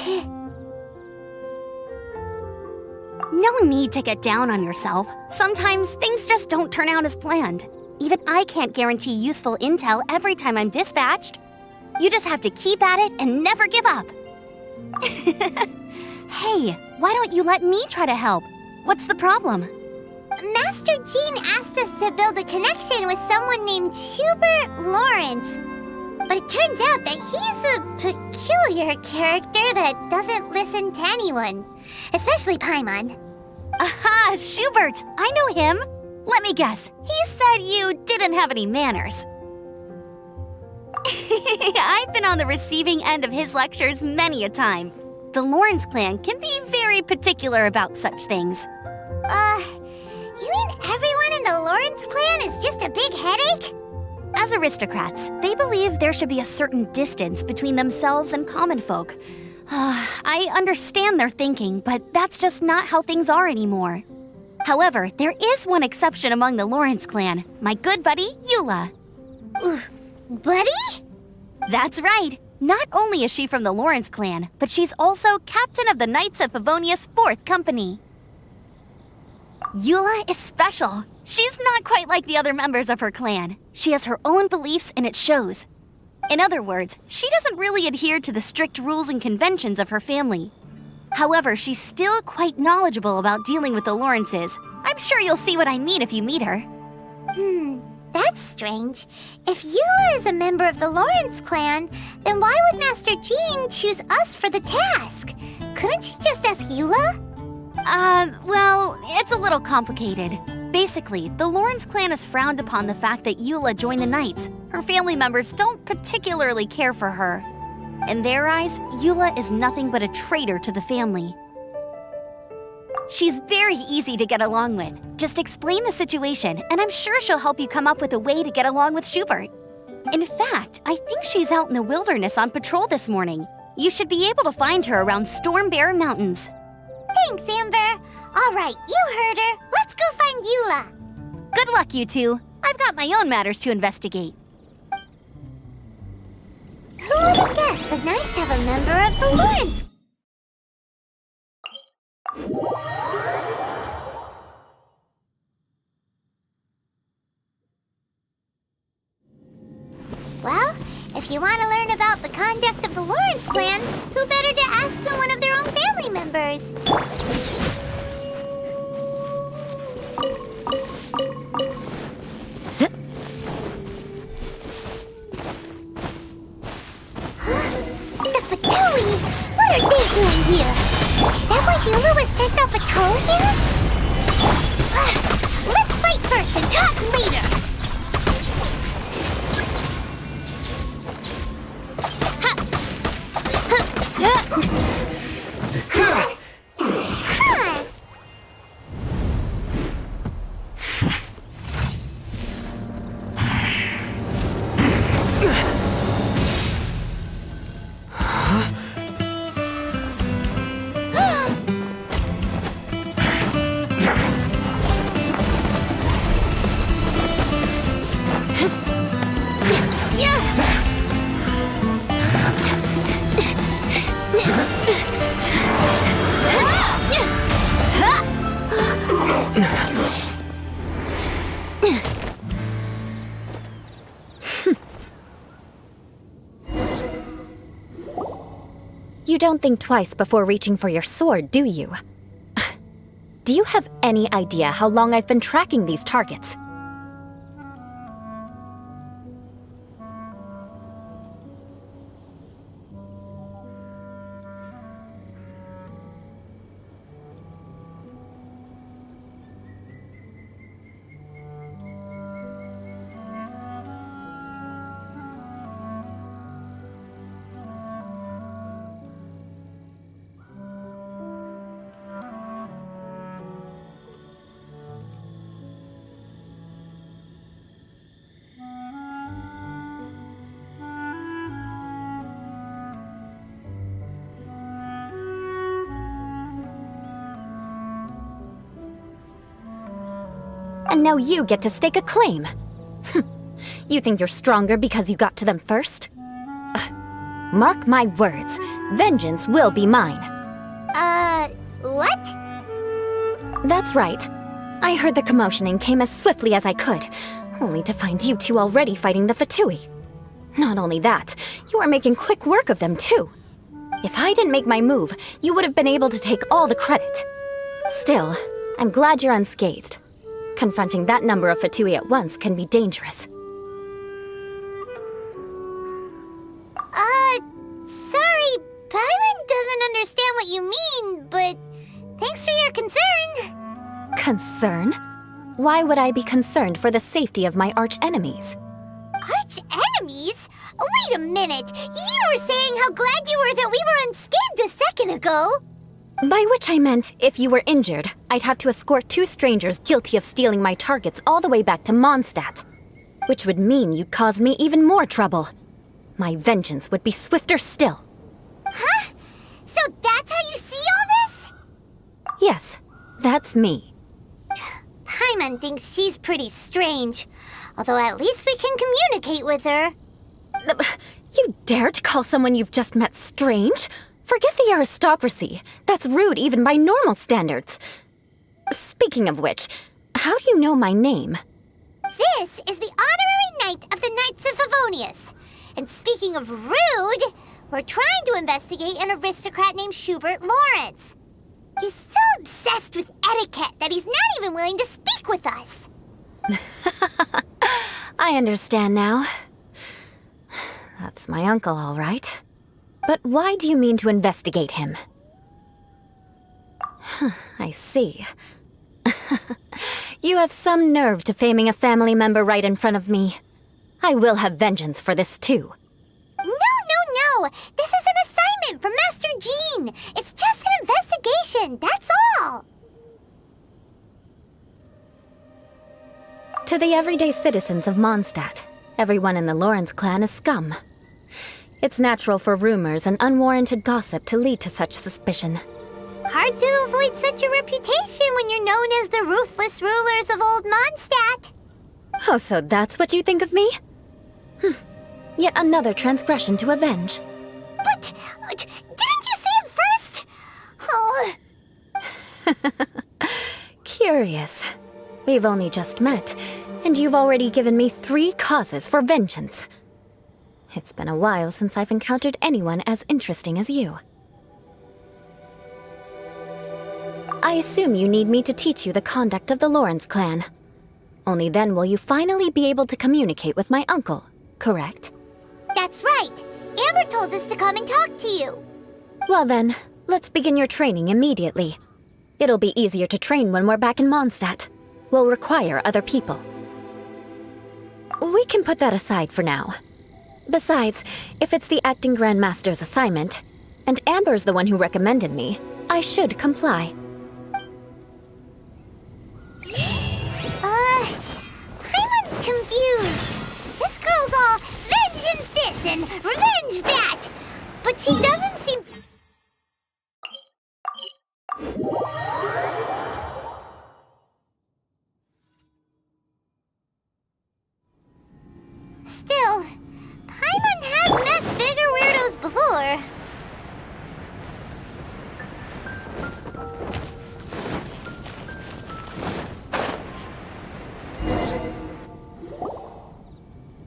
S10: No need to get down on yourself. Sometimes things just don't turn out as planned. Even I can't guarantee useful intel every time I'm dispatched. You just have to keep at it and never give up. Hey, why don't you let me try to help? What's the problem? Master Jean asked us to build a connection with someone named Schubert Lawrence. But it turns out that he's a peculiar character that doesn't listen to anyone, especially Paimon. Aha, Schubert! I know him. Let me guess, he said you didn't have any manners. I've been on the receiving end of his lectures many a time. The Lawrence clan can be very particular about such things. You mean everyone in the Lawrence clan is just a big headache? As aristocrats, they believe there should be a certain distance between themselves and common folk. I understand their thinking, but that's just not how things are anymore. However, there is one exception among the Lawrence clan, my good buddy, Eula. Buddy? That's right. Not only is she from the Lawrence clan, but she's also captain of the Knights of Favonia's 4th company. Eula is special. She's not quite like the other members of her clan. She has her own beliefs and it shows. In other words, she doesn't really adhere to the strict rules and conventions of her family. However, she's still quite knowledgeable about dealing with the Lawrences. I'm sure you'll see what I mean if you meet her. That's strange. If Eula is a member of the Lawrence clan, then why would Master Jean choose us for the task? Couldn't she just ask Eula? Well, it's a little complicated. Basically, the Lawrence clan has frowned upon the fact that Eula joined the Knights. Her family members don't particularly care for her. In their eyes, Eula is nothing but a traitor to the family. She's very easy to get along with. Just explain the situation, and I'm sure she'll help you come up with a way to get along with Schubert. In fact, I think she's out in the wilderness on patrol this morning. You should be able to find her around Storm Bear Mountains. Thanks, Amber. All right, you heard her. Let's go find Eula. Good luck, you two. I've got my own matters to investigate. Who would have guessed the Knights have a member of the Lawrence? Well, if you want to learn about the conduct of the Lawrence clan, who better to ask than one of their own family members? The Fatui! What are they doing here? Is that why Eula was sent on patrol here? Let's fight first and
S6: You don't think twice before reaching for your sword, do you? Do you have any idea how long I've been tracking these targets? And now you get to stake a claim. You think you're stronger because you got to them first? Mark my words, vengeance will be mine.
S4: What?
S6: That's right. I heard the commotion and came as swiftly as I could, only to find you two already fighting the Fatui. Not only that, you are making quick work of them too. If I didn't make my move, you would have been able to take all the credit. Still, I'm glad you're unscathed. Confronting that number of Fatui at once can be dangerous.
S4: Sorry, Paimon doesn't understand what you mean, but thanks for your concern.
S6: Concern? Why would I be concerned for the safety of my arch-enemies?
S4: Arch-enemies? Wait a minute, you were saying how glad you were that we were unscathed a second ago.
S6: By which I meant, if you were injured, I'd have to escort 2 strangers guilty of stealing my targets all the way back to Mondstadt. Which would mean you'd cause me even more trouble. My vengeance would be swifter still.
S4: Huh? So that's how you see all this?
S6: Yes, that's me.
S4: Paimon thinks she's pretty strange. Although at least we can communicate with her.
S6: You dare to call someone you've just met strange? Forget the aristocracy. That's rude even by normal standards. Speaking of which, how do you know my name?
S4: This is the honorary knight of the Knights of Favonius. And speaking of rude, we're trying to investigate an aristocrat named Schubert Lawrence. He's so obsessed with etiquette that he's not even willing to speak with us.
S6: I understand now. That's my uncle, all right. But why do you mean to investigate him? I see. You have some nerve to faming a family member right in front of me. I will have vengeance for this too.
S4: No. This is an assignment from Master Jean. It's just an investigation, that's all.
S6: To the everyday citizens of Mondstadt, everyone in the Lawrence clan is scum. It's natural for rumors and unwarranted gossip to lead to such suspicion.
S4: Hard to avoid such a reputation when you're known as the ruthless rulers of Old Mondstadt.
S6: Oh, so that's what you think of me? Yet another transgression to avenge.
S4: But didn't you say it first? Oh.
S6: Curious. We've only just met, and you've already given me 3 causes for vengeance. It's been a while since I've encountered anyone as interesting as you. I assume you need me to teach you the conduct of the Lawrence clan. Only then will you finally be able to communicate with my uncle, correct?
S4: That's right. Amber told us to come and talk to you.
S6: Well then, let's begin your training immediately. It'll be easier to train when we're back in Mondstadt. We'll require other people. We can put that aside for now. Besides, if it's the acting Grandmaster's assignment, And Amber's the one who recommended me. I should comply.
S4: Paimon's confused. This girl's all vengeance this and revenge that. But she doesn't seem... Still, Paimon has met bigger weirdos before.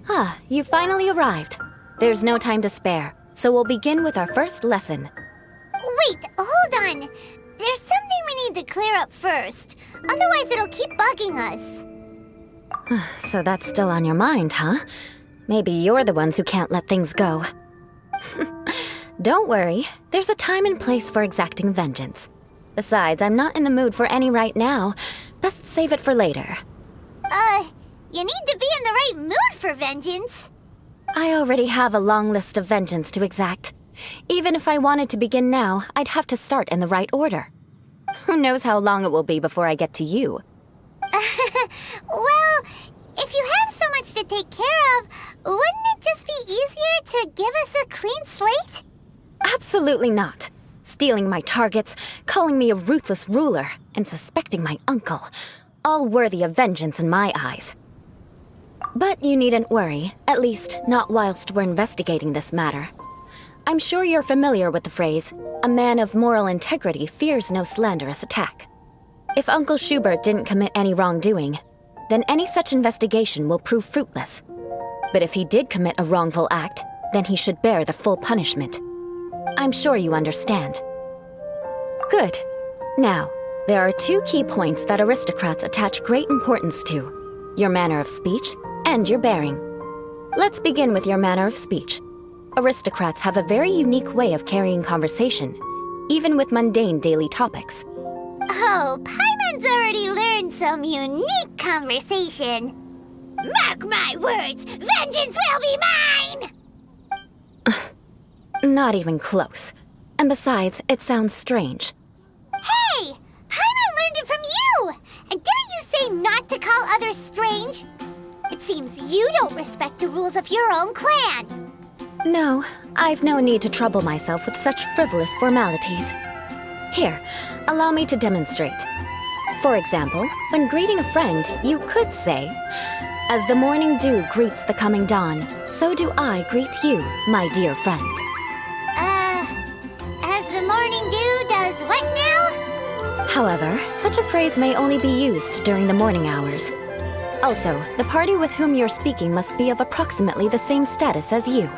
S6: Ah, you finally arrived. There's no time to spare, so we'll begin with our first lesson.
S4: Wait, hold on. There's something we need to clear up first. Otherwise, it'll keep bugging us.
S6: So that's still on your mind, huh? Maybe you're the ones who can't let things go. Don't worry, there's a time and place for exacting vengeance. Besides, I'm not in the mood for any right now. Best save it for later.
S4: You need to be in the right mood for vengeance.
S6: I already have a long list of vengeance to exact. Even if I wanted to begin now, I'd have to start in the right order. Who knows how long it will be before I get to you?
S4: Well, if you have so much to take care of, wouldn't it just be easier to give us a clean slate?
S6: Absolutely not. Stealing my targets, calling me a ruthless ruler, and suspecting my uncle. All worthy of vengeance in my eyes. But you needn't worry, at least not whilst we're investigating this matter. I'm sure you're familiar with the phrase, a man of moral integrity fears no slanderous attack. If Uncle Schubert didn't commit any wrongdoing, then any such investigation will prove fruitless. But if he did commit a wrongful act, then he should bear the full punishment. I'm sure you understand. Good. Now, there are two key points that aristocrats attach great importance to: your manner of speech and your bearing. Let's begin with your manner of speech. Aristocrats have a very unique way of carrying conversation, even with mundane daily topics.
S4: Oh, Paimon's already learned some unique conversation. Mark my words, vengeance will be mine!
S6: Not even close. And besides, it sounds strange.
S4: Hey! Paimon learned it from you! And didn't you say not to call others strange? It seems you don't respect the rules of your own clan.
S6: No, I've no need to trouble myself with such frivolous formalities. Here, allow me to demonstrate. For example, when greeting a friend, you could say, "As the morning dew greets the coming dawn, so do I greet you, my dear friend."
S4: As the morning dew does what now?
S6: However, such a phrase may only be used during the morning hours. Also, the party with whom you're speaking must be of approximately the same status as you.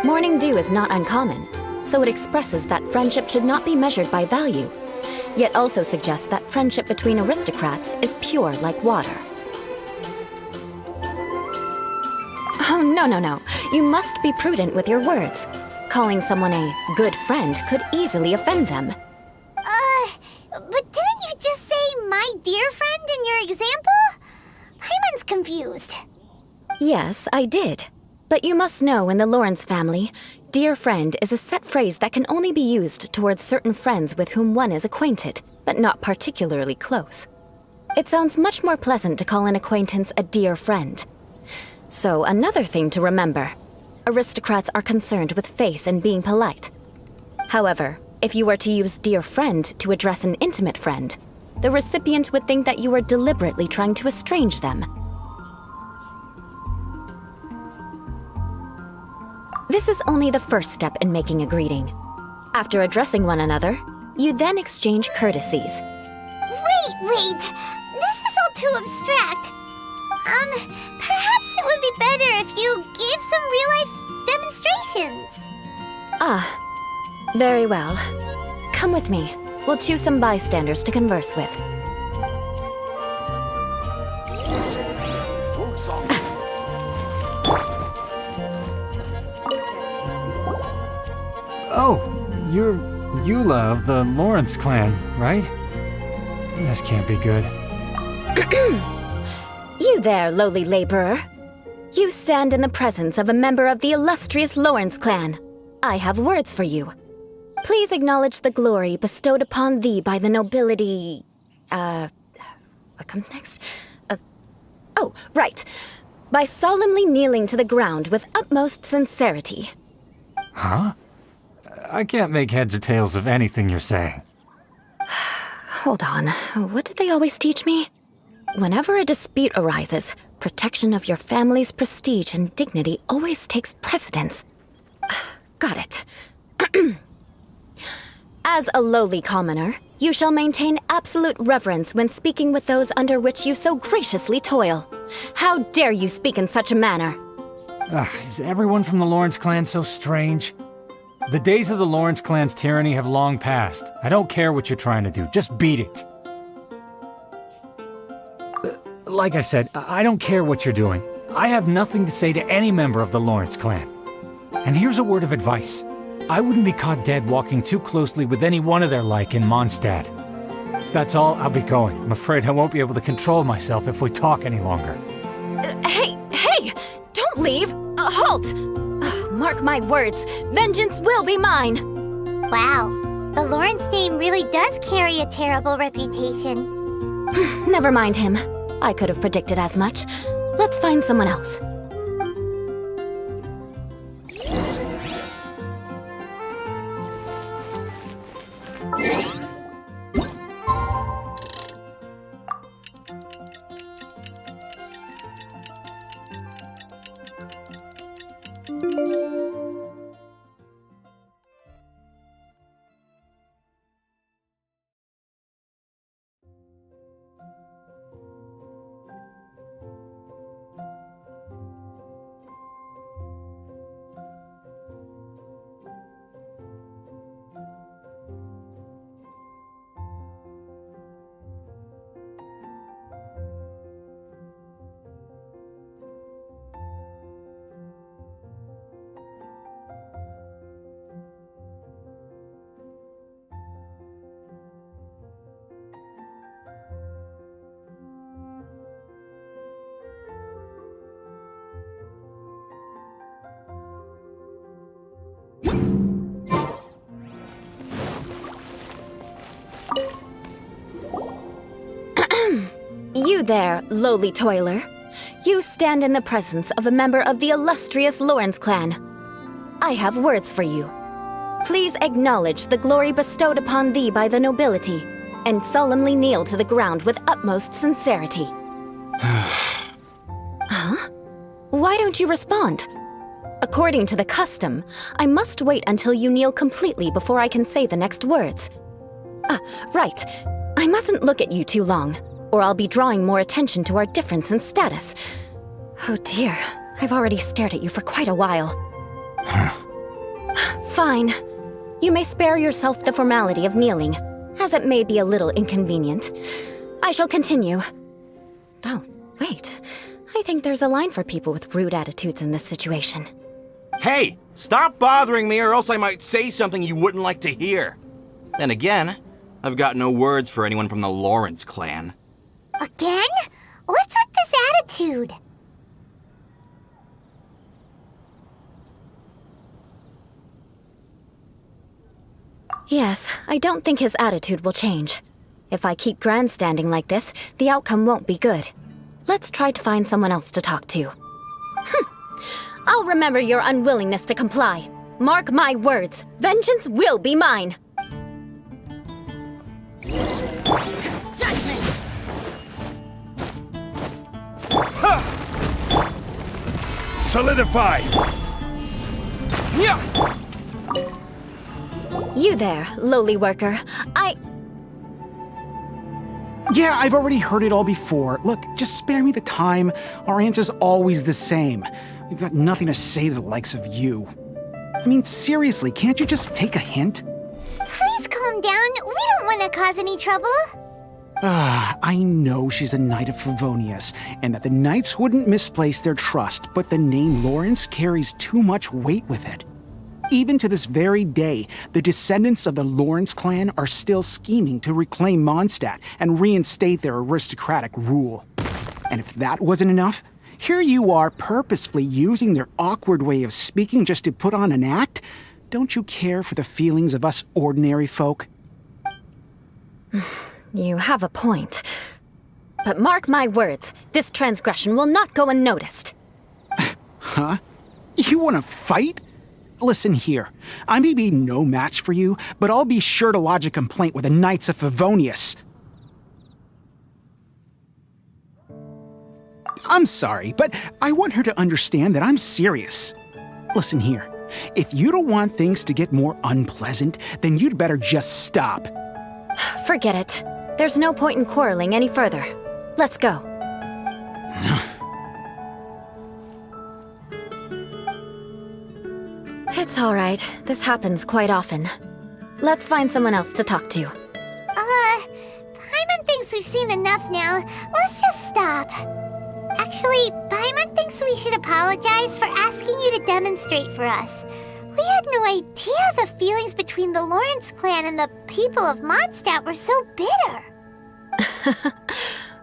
S6: Morning dew is not uncommon, so it expresses that friendship should not be measured by value, yet also suggests that friendship between aristocrats is pure like water. Oh, no. You must be prudent with your words. Calling someone a good friend could easily offend them.
S4: But didn't you just say my dear friend in your example? Paimon's confused.
S6: Yes, I did. But you must know in the Lawrence family, dear friend is a set phrase that can only be used towards certain friends with whom one is acquainted, but not particularly close. It sounds much more pleasant to call an acquaintance a dear friend. So another thing to remember, aristocrats are concerned with face and being polite. However, if you were to use dear friend to address an intimate friend, the recipient would think that you were deliberately trying to estrange them. This is only the first step in making a greeting. After addressing one another, you then exchange courtesies.
S4: Wait! This is all too abstract. Perhaps it would be better if you gave some real-life demonstrations.
S6: Ah, very well. Come with me. We'll choose some bystanders to converse with.
S12: Oh, you're Eula of the Lawrence clan, right? This can't be good.
S6: You there, lowly laborer. You stand in the presence of a member of the illustrious Lawrence clan. I have words for you. Please acknowledge the glory bestowed upon thee by the nobility... what comes next? Oh, right. By solemnly kneeling to the ground with utmost sincerity.
S12: Huh? I can't make heads or tails of anything you're saying.
S6: Hold on. What did they always teach me? Whenever a dispute arises, protection of your family's prestige and dignity always takes precedence. Got it. As a lowly commoner, you shall maintain absolute reverence when speaking with those under which you so graciously toil. How dare you speak in such a manner?
S12: Is everyone from the Lawrence clan so strange? The days of the Lawrence clan's tyranny have long passed. I don't care what you're trying to do, just beat it. Like I said, I don't care what you're doing. I have nothing to say to any member of the Lawrence clan. And here's a word of advice. I wouldn't be caught dead walking too closely with any one of their like in Mondstadt. If that's all, I'll be going. I'm afraid I won't be able to control myself if we talk any longer.
S6: Hey! Don't leave! Halt! Mark my words, vengeance will be mine!
S4: Wow, the Lawrence name really does carry a terrible reputation.
S6: Never mind him. I could have predicted as much. Let's find someone else. You there, lowly toiler. You stand in the presence of a member of the illustrious Lawrence clan. I have words for you. Please acknowledge the glory bestowed upon thee by the nobility, and solemnly kneel to the ground with utmost sincerity. Huh? Why don't you respond? According to the custom, I must wait until you kneel completely before I can say the next words. Right. I mustn't look at you too long, or I'll be drawing more attention to our difference in status. Oh dear, I've already stared at you for quite a while. Fine. You may spare yourself the formality of kneeling, as it may be a little inconvenient. I shall continue. Oh, wait. I think there's a line for people with rude attitudes in this situation.
S13: Hey, stop bothering me or else I might say something you wouldn't like to hear. Then again, I've got no words for anyone from the Lawrence clan.
S4: Again? What's with this attitude?
S6: Yes, I don't think his attitude will change. If I keep grandstanding like this, the outcome won't be good. Let's try to find someone else to talk to. I'll remember your unwillingness to comply. Mark my words, vengeance will be mine.
S1: Judgment!
S8: Solidify!
S1: Yeah!
S6: You there, lowly worker.
S2: Yeah, I've already heard it all before. Look, just spare me the time. Our answer's always the same. We've got nothing to say to the likes of you. I mean, seriously, can't you just take a hint?
S4: Please calm down. We don't want to cause any trouble.
S2: I know she's a knight of Favonius, and that the knights wouldn't misplace their trust, but the name Lawrence carries too much weight with it. Even to this very day, the descendants of the Lawrence clan are still scheming to reclaim Mondstadt and reinstate their aristocratic rule. And if that wasn't enough, here you are purposefully using their awkward way of speaking just to put on an act? don't you care for the feelings of us ordinary folk?
S6: You have a point. But mark my words, this transgression will not go unnoticed.
S2: Huh? You want to fight? Listen here, I may be no match for you, but I'll be sure to lodge a complaint with the Knights of Favonius. I'm sorry, but I want her to understand that I'm serious. Listen here, if you don't want things to get more unpleasant, then you'd better just stop.
S6: Forget it. There's no point in quarreling any further. Let's go. It's all right. This happens quite often. Let's find someone else to talk to.
S4: Paimon thinks we've seen enough now. Let's just stop. Actually, Paimon thinks we should apologize for asking you to demonstrate for us. We had no idea the feelings between the Lawrence clan and the people of Mondstadt were so bitter.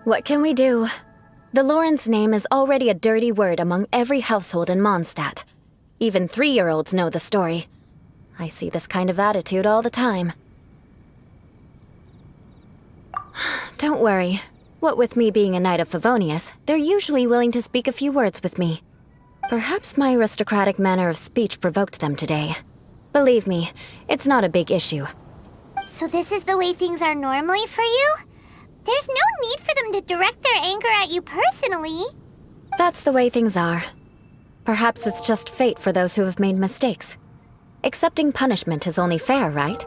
S6: What can we do? The Lawrence name is already a dirty word among every household in Mondstadt. Even 3-year-olds know the story. I see this kind of attitude all the time. Don't worry. What with me being a Knight of Favonius, they're usually willing to speak a few words with me. Perhaps my aristocratic manner of speech provoked them today. Believe me, it's not a big issue.
S4: So this is the way things are normally for you? There's no need for them to direct their anger at you personally.
S6: That's the way things are. Perhaps it's just fate for those who have made mistakes. Accepting punishment is only fair, right?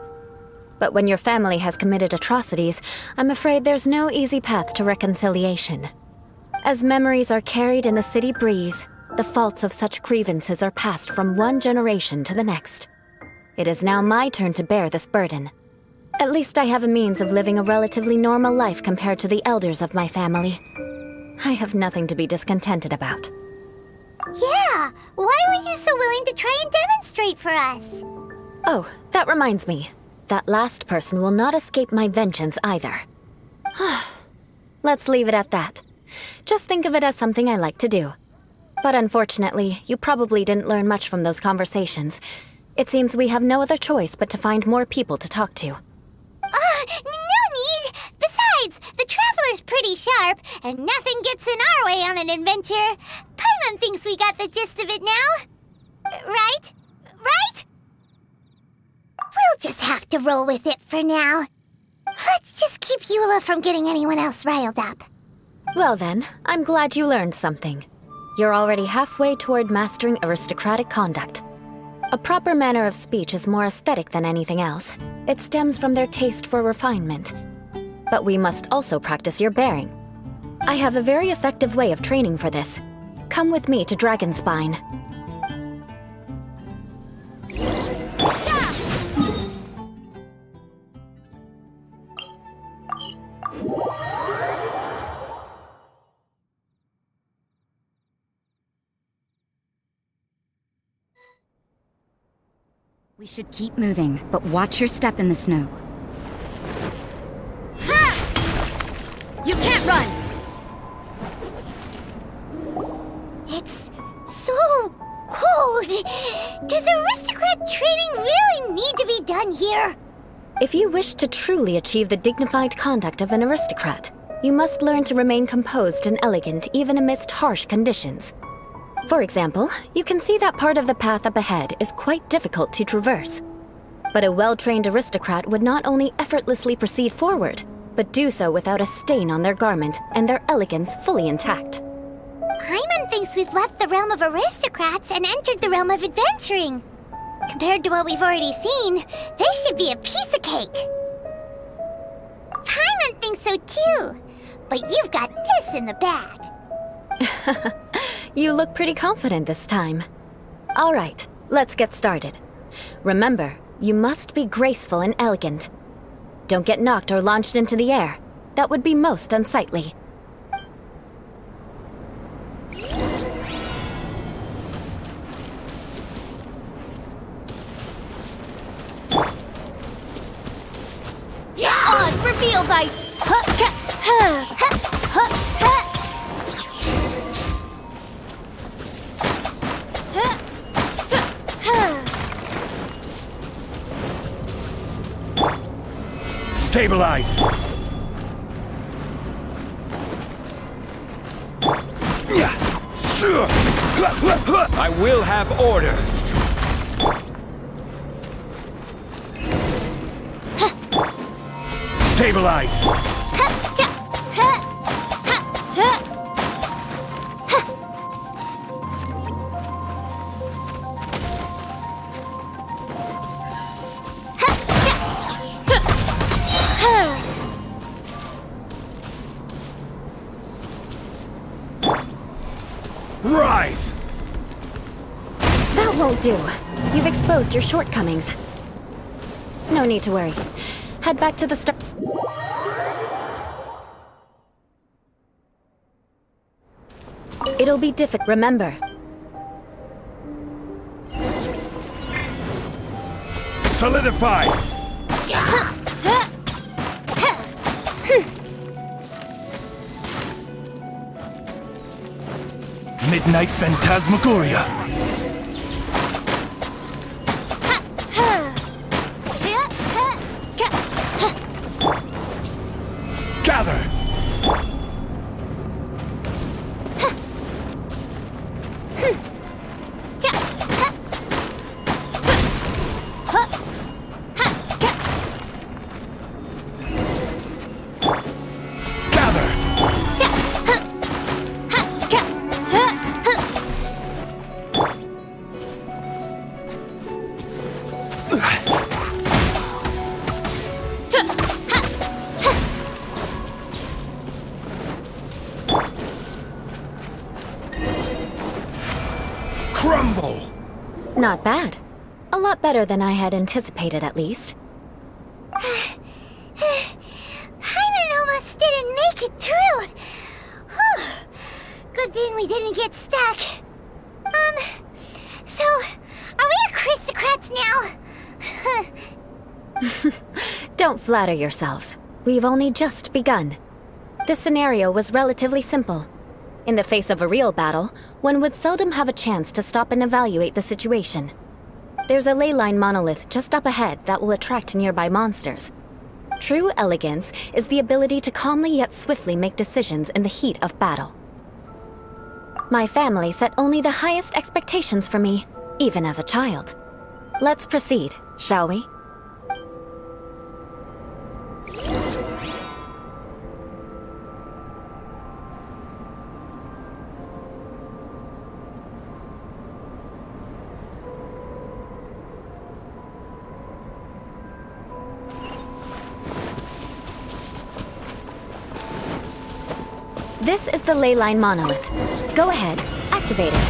S6: But when your family has committed atrocities, I'm afraid there's no easy path to reconciliation. As memories are carried in the city breeze, the faults of such grievances are passed from one generation to the next. It is now my turn to bear this burden. At least I have a means of living a relatively normal life compared to the elders of my family. I have nothing to be discontented about.
S4: Yeah, why were you so willing to try and demonstrate for us?
S6: Oh, that reminds me. That last person will not escape my vengeance either. Let's leave it at that. Just think of it as something I like to do. But unfortunately, you probably didn't learn much from those conversations. It seems we have no other choice but to find more people to talk to.
S4: No need! Besides, the Traveler's pretty sharp, and nothing gets in our way on an adventure. Paimon thinks we got the gist of it now. Right? Right? We'll just have to roll with it for now. Let's just keep Eula from getting anyone else riled up.
S6: Well then, I'm glad you learned something. You're already halfway toward mastering aristocratic conduct. A proper manner of speech is more aesthetic than anything else. It stems from their taste for refinement. But we must also practice your bearing. I have a very effective way of training for this. Come with me to Dragonspine.
S14: We should keep moving, but watch your step in the snow. Ha! You can't run!
S4: It's so cold. Does aristocrat training really need to be done here?
S6: If you wish to truly achieve the dignified conduct of an aristocrat, you must learn to remain composed and elegant even amidst harsh conditions. For example, you can see that part of the path up ahead is quite difficult to traverse. But a well-trained aristocrat would not only effortlessly proceed forward, but do so without a stain on their garment and their elegance fully intact.
S4: Paimon thinks we've left the realm of aristocrats and entered the realm of adventuring. Compared to what we've already seen, this should be a piece of cake. Paimon thinks so too, but you've got this in the bag.
S6: You look pretty confident this time. All right, let's get started. Remember, you must be graceful and elegant. Don't get knocked or launched into the air. That would be most unsightly.
S10: Oz, reveal thyself!
S8: Stabilize! I will have order! Stabilize! Rise!
S6: That won't do. You've exposed your shortcomings. No need to worry. Head back to the start. It'll be difficult. Remember.
S8: Solidify! Midnight Phantasmagoria! Gather! Crumble!
S6: Not bad. A lot better than I had anticipated, at least.
S4: Paimon almost didn't make it through. Whew. Good thing we didn't get stuck. So, are we aristocrats now?
S6: Don't flatter yourselves. We've only just begun. This scenario was relatively simple. In the face of a real battle, one would seldom have a chance to stop and evaluate the situation. There's a ley line monolith just up ahead that will attract nearby monsters. True elegance is the ability to calmly yet swiftly make decisions in the heat of battle. My family set only the highest expectations for me, even as a child. Let's proceed, shall we? This is the ley line monolith. Go ahead, activate it.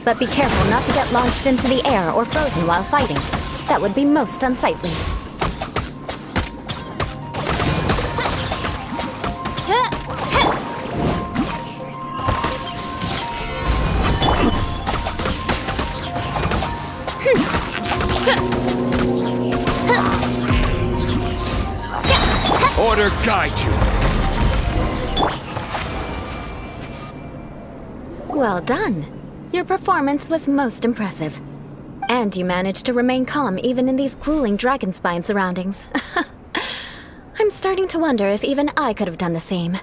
S6: But be careful not to get launched into the air or frozen while fighting. That would be most unsightly.
S8: Order guide you!
S6: Well done. Your performance was most impressive. And you managed to remain calm even in these grueling dragon spine surroundings. I'm starting to wonder if even I could have done the same.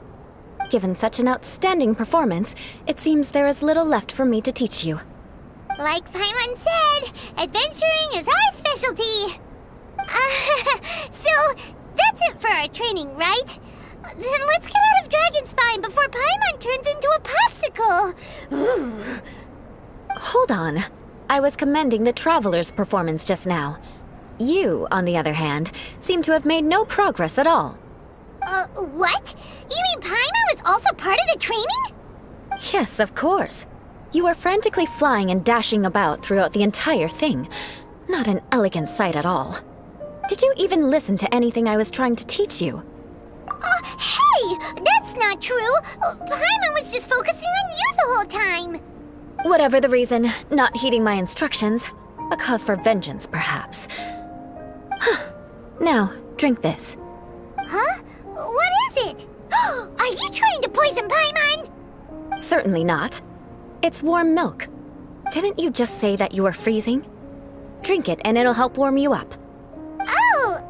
S6: Given such an outstanding performance, it seems there is little left for me to teach you.
S4: Like Paimon said, adventuring is our specialty. So, that's it for our training, right? Then let's get out of Dragonspine before Paimon turns into a popsicle.
S6: Hold on. I was commending the Traveler's performance just now. You, on the other hand, seem to have made no progress at all.
S4: What? You mean Paimon was also part of the training?
S6: Yes, of course. You were frantically flying and dashing about throughout the entire thing. Not an elegant sight at all. Did you even listen to anything I was trying to teach you?
S4: Hey! That's not true! Paimon was just focusing on you the whole time!
S6: Whatever the reason, not heeding my instructions. A cause for vengeance, perhaps. Now, drink this.
S4: Huh? What is it? Are you trying to poison Paimon?
S6: Certainly not. It's warm milk. Didn't you just say that you were freezing? Drink it and it'll help warm you up.
S4: Oh,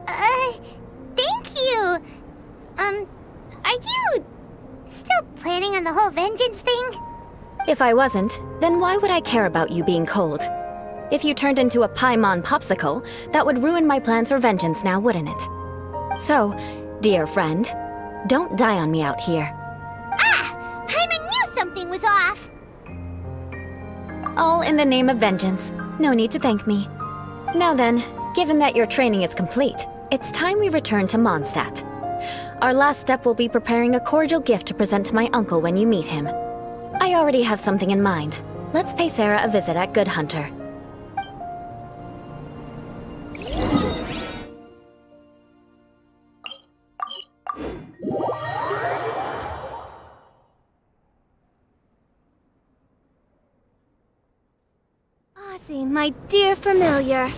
S4: the whole vengeance thing?
S6: If I wasn't, then why would I care about you being cold? If you turned into a Paimon popsicle, that would ruin my plans for vengeance now, wouldn't it? So, dear friend, don't die on me out here.
S4: Ah! Paimon knew something was off!
S6: All in the name of vengeance. No need to thank me. Now then, given that your training is complete, it's time we return to Mondstadt. Our last step will be preparing a cordial gift to present to my uncle when you meet him. I already have something in mind. Let's pay Sarah a visit at Good Hunter.
S15: Ozzy, my dear familiar.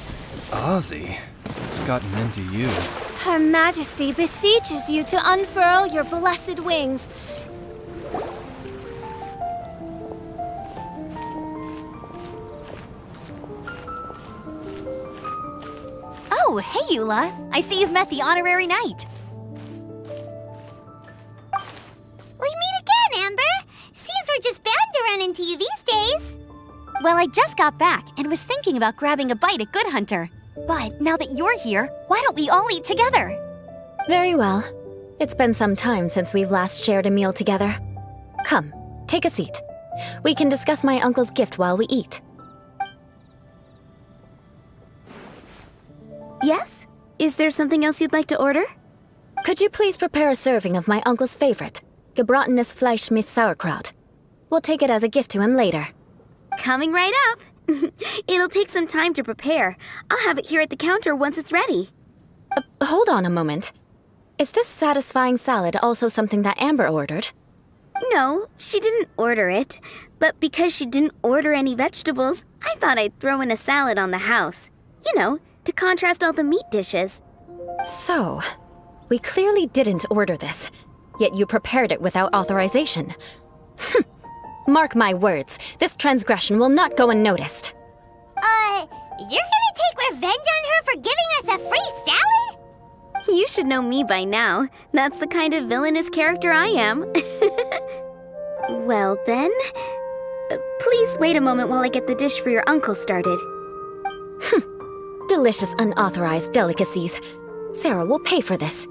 S5: Ozzy? What's gotten into you?
S15: Her Majesty beseeches you to unfurl your blessed wings.
S10: Oh, hey, Eula. I see you've met the honorary knight.
S4: We meet again, Amber! Seems we're just bound to run into you these days.
S10: Well, I just got back and was thinking about grabbing a bite at Good Hunter. But now that you're here, why don't we all eat together?
S6: Very well. It's been some time since we've last shared a meal together. Come, take a seat. We can discuss my uncle's gift while we eat.
S14: Yes? Is there something else you'd like to order?
S6: Could you please prepare a serving of my uncle's favorite, gebratenes Fleisch mit Sauerkraut? We'll take it as a gift to him later.
S14: Coming right up. It'll take some time to prepare. I'll have it here at the counter once it's ready.
S6: Hold on a moment. Is this satisfying salad also something that Amber ordered?
S14: No, she didn't order it. But because she didn't order any vegetables, I thought I'd throw in a salad on the house. You know, to contrast all the meat dishes.
S6: So, we clearly didn't order this, yet you prepared it without authorization. Mark my words, this transgression will not go unnoticed.
S4: You're gonna take revenge on her for giving us a free salad?
S14: You should know me by now. That's the kind of villainous character I am. Well then, please wait a moment while I get the dish for your uncle started.
S6: Delicious unauthorized delicacies. Sarah will pay for this.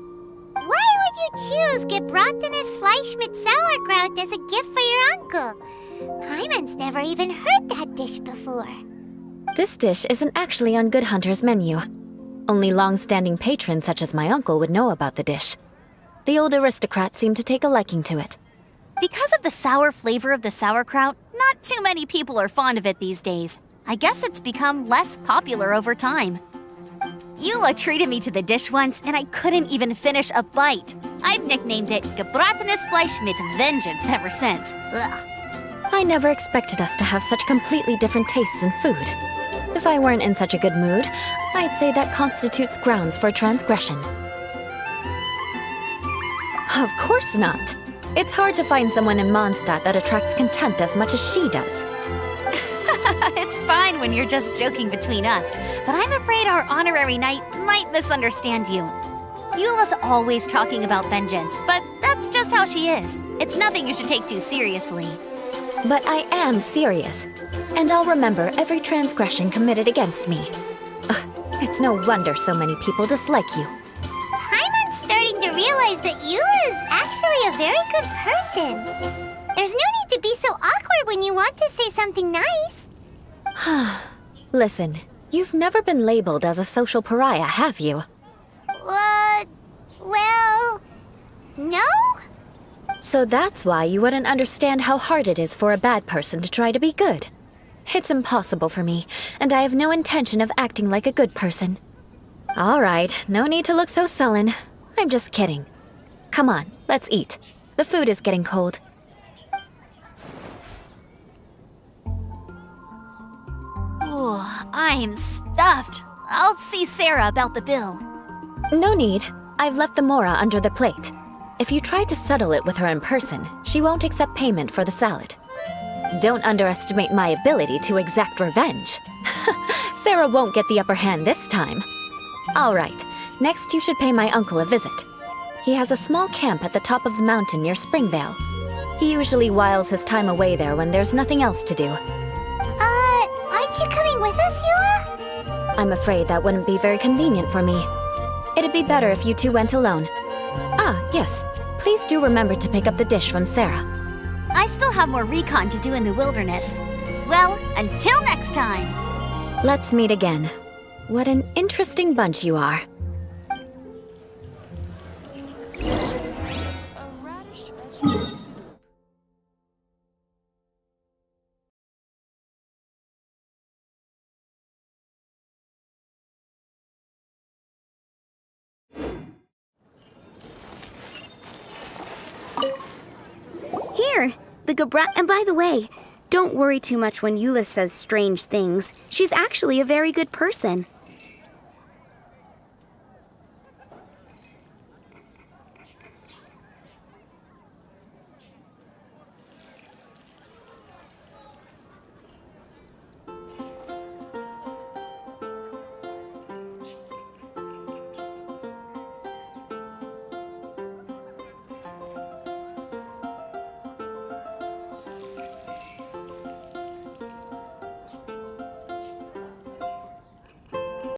S4: Why would you choose gebratenes Fleisch mit Sauerkraut as a gift for your uncle? Paimon's never even heard that dish before.
S6: This dish isn't actually on Good Hunter's menu. Only long-standing patrons such as my uncle would know about the dish. The old aristocrat seemed to take a liking to it.
S10: Because of the sour flavor of the sauerkraut, not too many people are fond of it these days. I guess it's become less popular over time. Eula treated me to the dish once, and I couldn't even finish a bite. I've nicknamed it gebratenes Fleisch mit Vengeance ever since. Ugh.
S6: I never expected us to have such completely different tastes in food. If I weren't in such a good mood, I'd say that constitutes grounds for transgression. Of course not. It's hard to find someone in Mondstadt that attracts contempt as much as she does.
S10: It's fine when you're just joking between us, but I'm afraid our honorary knight might misunderstand you. Eula's always talking about vengeance, but that's just how she is. It's nothing you should take too seriously.
S6: But I am serious, and I'll remember every transgression committed against me. It's no wonder so many people dislike you.
S4: Paimon's starting to realize that Eula is actually a very good person. There's no need to be so awkward when you want to say something nice.
S6: Listen, you've never been labeled as a social pariah, have you?
S4: Well, no?
S6: So that's why you wouldn't understand how hard it is for a bad person to try to be good. It's impossible for me, and I have no intention of acting like a good person. All right, no need to look so sullen. I'm just kidding. Come on, let's eat. The food is getting cold.
S10: Oh, I'm stuffed. I'll see Sarah about the bill.
S6: No need. I've left the mora under the plate. If you try to settle it with her in person, she won't accept payment for the salad. Don't underestimate my ability to exact revenge. Sarah won't get the upper hand this time. All right, next you should pay my uncle a visit. He has a small camp at the top of the mountain near Springvale. He usually whiles his time away there when there's nothing else to do.
S4: Aren't you coming with us, Yua?
S6: I'm afraid that wouldn't be very convenient for me. It'd be better if you two went alone. Ah, yes. Please do remember to pick up the dish from Sarah.
S10: I still have more recon to do in the wilderness. Well, until next time!
S6: Let's meet again. What an interesting bunch you are.
S14: Here, the Gabrat. And by the way, don't worry too much when Eula says strange things. She's actually a very good person.